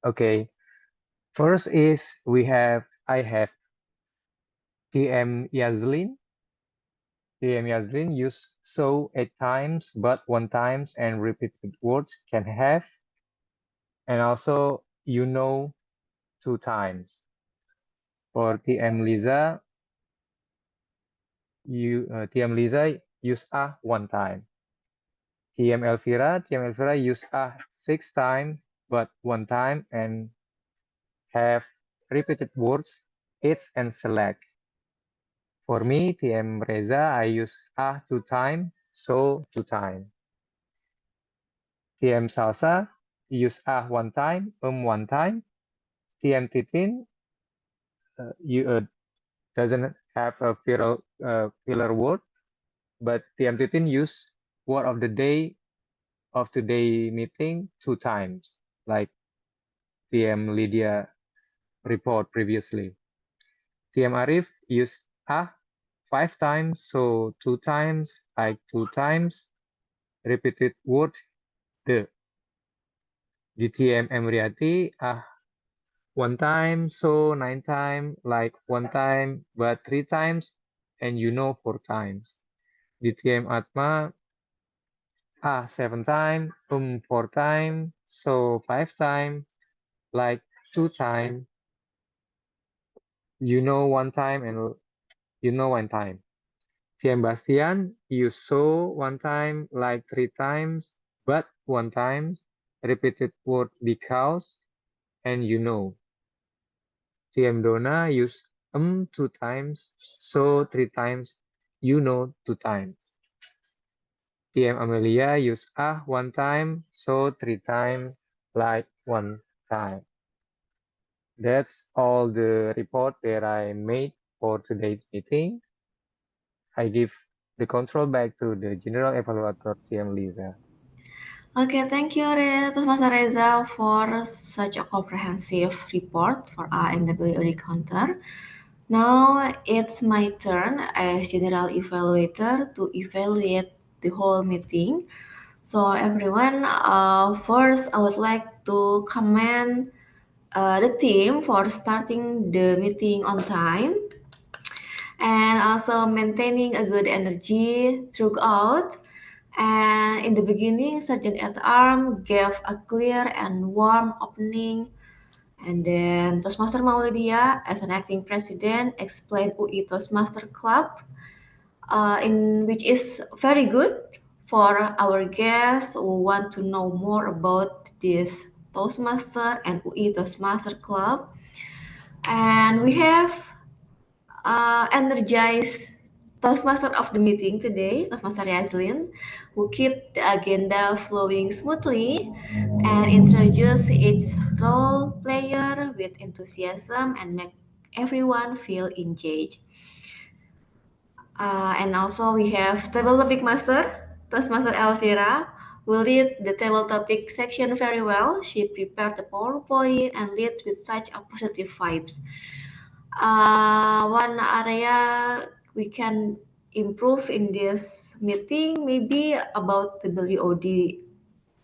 Speaker 1: Okay, first is I have TM Yazlin. TM Yazlin use so 8 times, but 1 times, and repeated words can have, and also 2 times. For TM Liza, TM Liza use 1 time. TM Elvira use 6 times, but 1 time, and have repeated words, it's and select. For me, TM Reza, I use 2 times, so 2 times. TM Salsa, use 1 time, 1 time. TM Titin, you doesn't have a filler word, but TM Titin use word of the day of today meeting 2 times, like TM Lydia report previously. TM Arif use 5 times, so 2 times, like 2 times. Repeated word the. DTM Emriati 1 time, so 9 times, like 1 time, but 3 times, and 4 times. DTM Atma 7 times, 4 times, so 5 times, like 2 times, 1 time, and 1 time. TM Bastian, you saw 1 time, like 3 times, but 1 time, repeated word because, and TM Donna use 2 times, so 3 times, 2 times. TM Amelia use 1 time, so 3 times, like 1 time. That's all the report that I made for today's meeting. I give the control back to the General Evaluator TM Lisa.
Speaker 7: Okay, thank you, Toastmaster Reza, for such a comprehensive report for our NWOD counter. Now it's my turn as general evaluator to evaluate the whole meeting. So everyone, first I would like to commend the team for starting the meeting on time and also maintaining a good energy throughout. And in the beginning, Sergeant at Arm gave a clear and warm opening. And then Toastmaster Maulidia, as an acting president, explained UI Toastmaster Club, in which is very good for our guests who want to know more about this Toastmaster and UI Toastmaster Club. And we have energized Toastmaster of the meeting today, Toastmaster Yazlin, who keep the agenda flowing smoothly and introduce each role player with enthusiasm and make everyone feel engaged. And also we have table topic master, Toastmaster Elvira, who lead the table topic section very well. She prepared the PowerPoint and lead with such a positive vibes. One area we can improve in this meeting maybe about the WOD.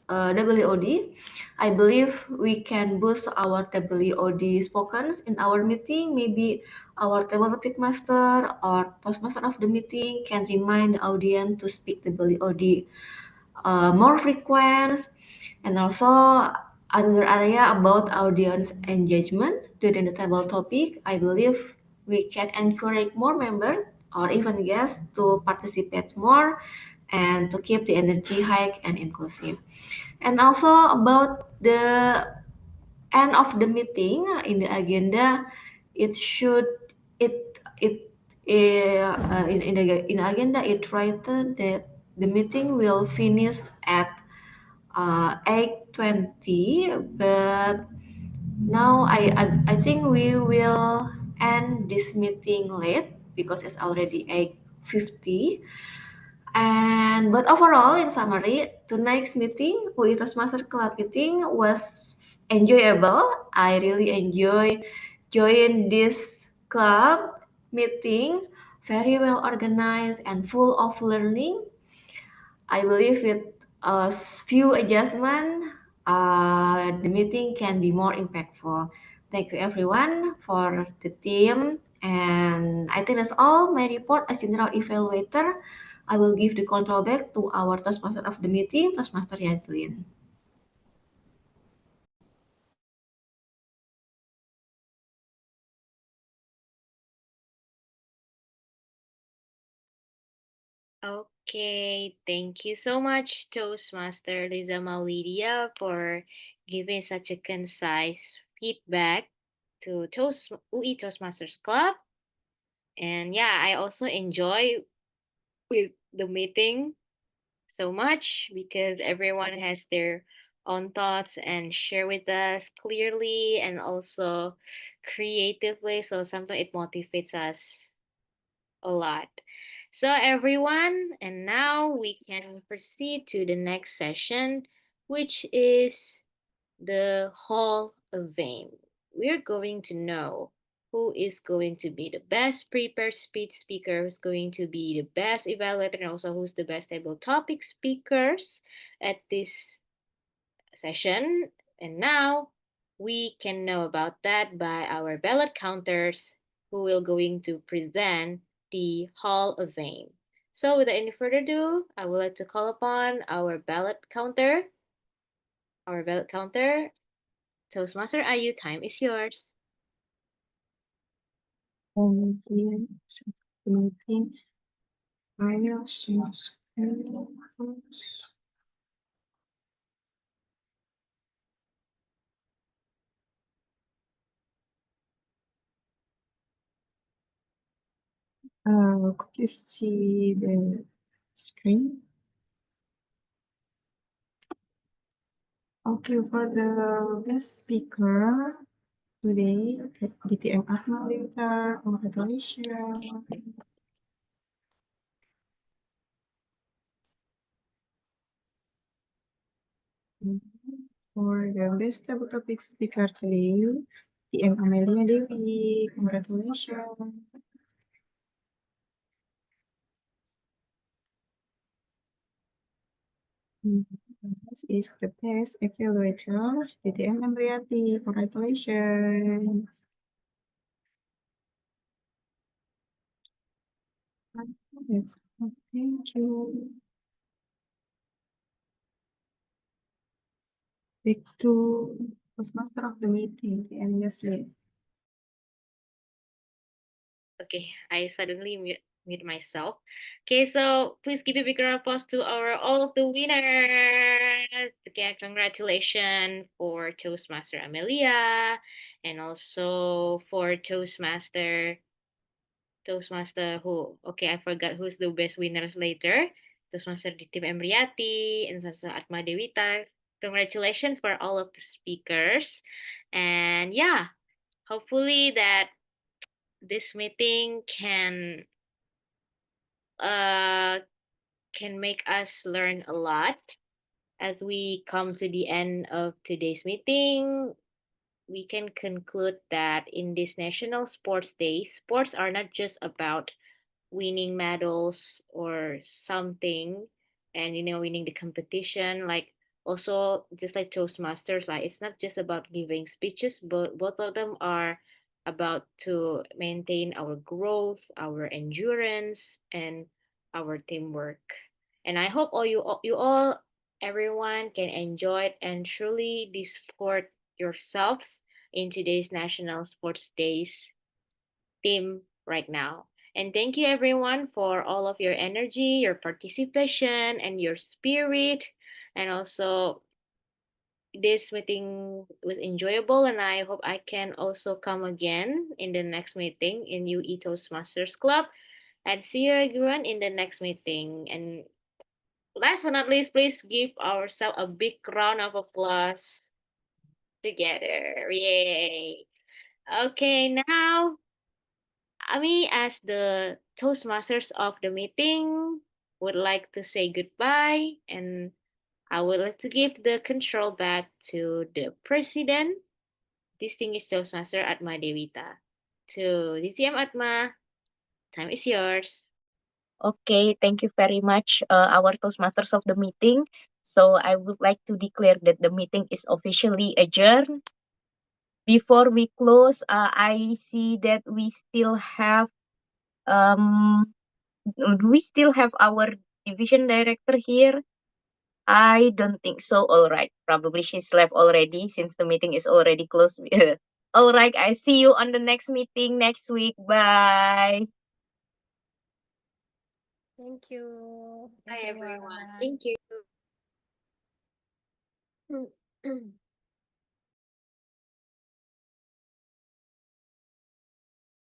Speaker 7: WOD. I believe we can boost our WOD spokens in our meeting. Maybe our table topic master or Toastmaster of the meeting can remind the audience to speak WOD more frequent. And also another area about audience engagement during the table topic, I believe we can encourage more members or even guests to participate more and to keep the energy high and inclusive. And also about the end of the meeting in the agenda, it should it in the agenda it written that the meeting will finish at 8:20, but now I think we will end this meeting late because it's already 8:50. And but overall, in summary, tonight's meeting, UI Toastmaster Club meeting was enjoyable. I really enjoy join this club meeting, very well organized and full of learning. I believe with a few adjustments, the meeting can be more impactful. Thank you everyone for the team. And I think that's all my report as general evaluator. I will give the control back to our Toastmaster of the meeting, Toastmaster Yazlin.
Speaker 5: Okay, thank you so much, Toastmaster Liza Maulidia, for giving such a concise feedback to UI Toastmasters Club. And yeah, I also enjoy with the meeting so much because everyone has their own thoughts and share with us clearly and also creatively. So sometimes it motivates us a lot. So everyone, and now we can proceed to the next session, which is the Hall of Fame. We're going to know who is going to be the best prepared speech speaker, who's going to be the best evaluator, and also who's the best table topic speakers at this session. And now we can know about that by our ballot counters who will going to present the Hall of Fame. So without any further ado, I would like to call upon our ballot counter. Our ballot counter, Toastmaster IU, time is yours.
Speaker 8: And here is the meeting. I will share screen first. Could you see the screen? Okay, for the guest speaker today, DTM Ahmalita, congratulations. For the best table topic speaker today, TM Amelia Dewi. Congratulations. This is the best evaluator, TTM Amriati. Congratulations. That's all. Thank you. Back to Toastmaster of the meeting, TM Yasmin.
Speaker 5: Okay, I suddenly mute myself. Okay, so please give a big round of applause to all of the winners. Again, congratulations for Toastmaster Amelia and also for Toastmaster who, okay, I forgot who's the best winner later. Toastmaster Tim Emriati and also Atma Dewita. Congratulations for all of the speakers. And yeah, hopefully that this meeting can make us learn a lot. As we come to the end of today's meeting, we can conclude that in this National Sports Day, sports are not just about winning medals or something and winning the competition, like also just like Toastmasters, like it's not just about giving speeches, but both of them are about to maintain our growth, our endurance, and our teamwork. And I hope you all everyone can enjoy it and truly support yourselves in today's National Sports Days theme right now. And thank you everyone for all of your energy, your participation, and your spirit. And also, this meeting was enjoyable, and I hope I can also come again in the next meeting in UE Toastmasters Club. And see you everyone in the next meeting. And last but not least, please give ourselves a big round of applause together. Yay! Okay, now me as the Toastmasters of the meeting would like to say goodbye, and I would like to give the control back to the president, distinguished Toastmaster Atma Dewita. To DCM Atma, time is yours.
Speaker 12: Okay, thank you very much, our Toastmasters of the meeting. So I would like to declare that the meeting is officially adjourned. Before we close, I see that we still have our division director here. I don't think so. All right, probably she's left already since the meeting is already closed. All right, I see you on the next meeting next week. Bye.
Speaker 3: Thank you,
Speaker 5: Bye everyone.
Speaker 3: everyone.
Speaker 5: Thank you.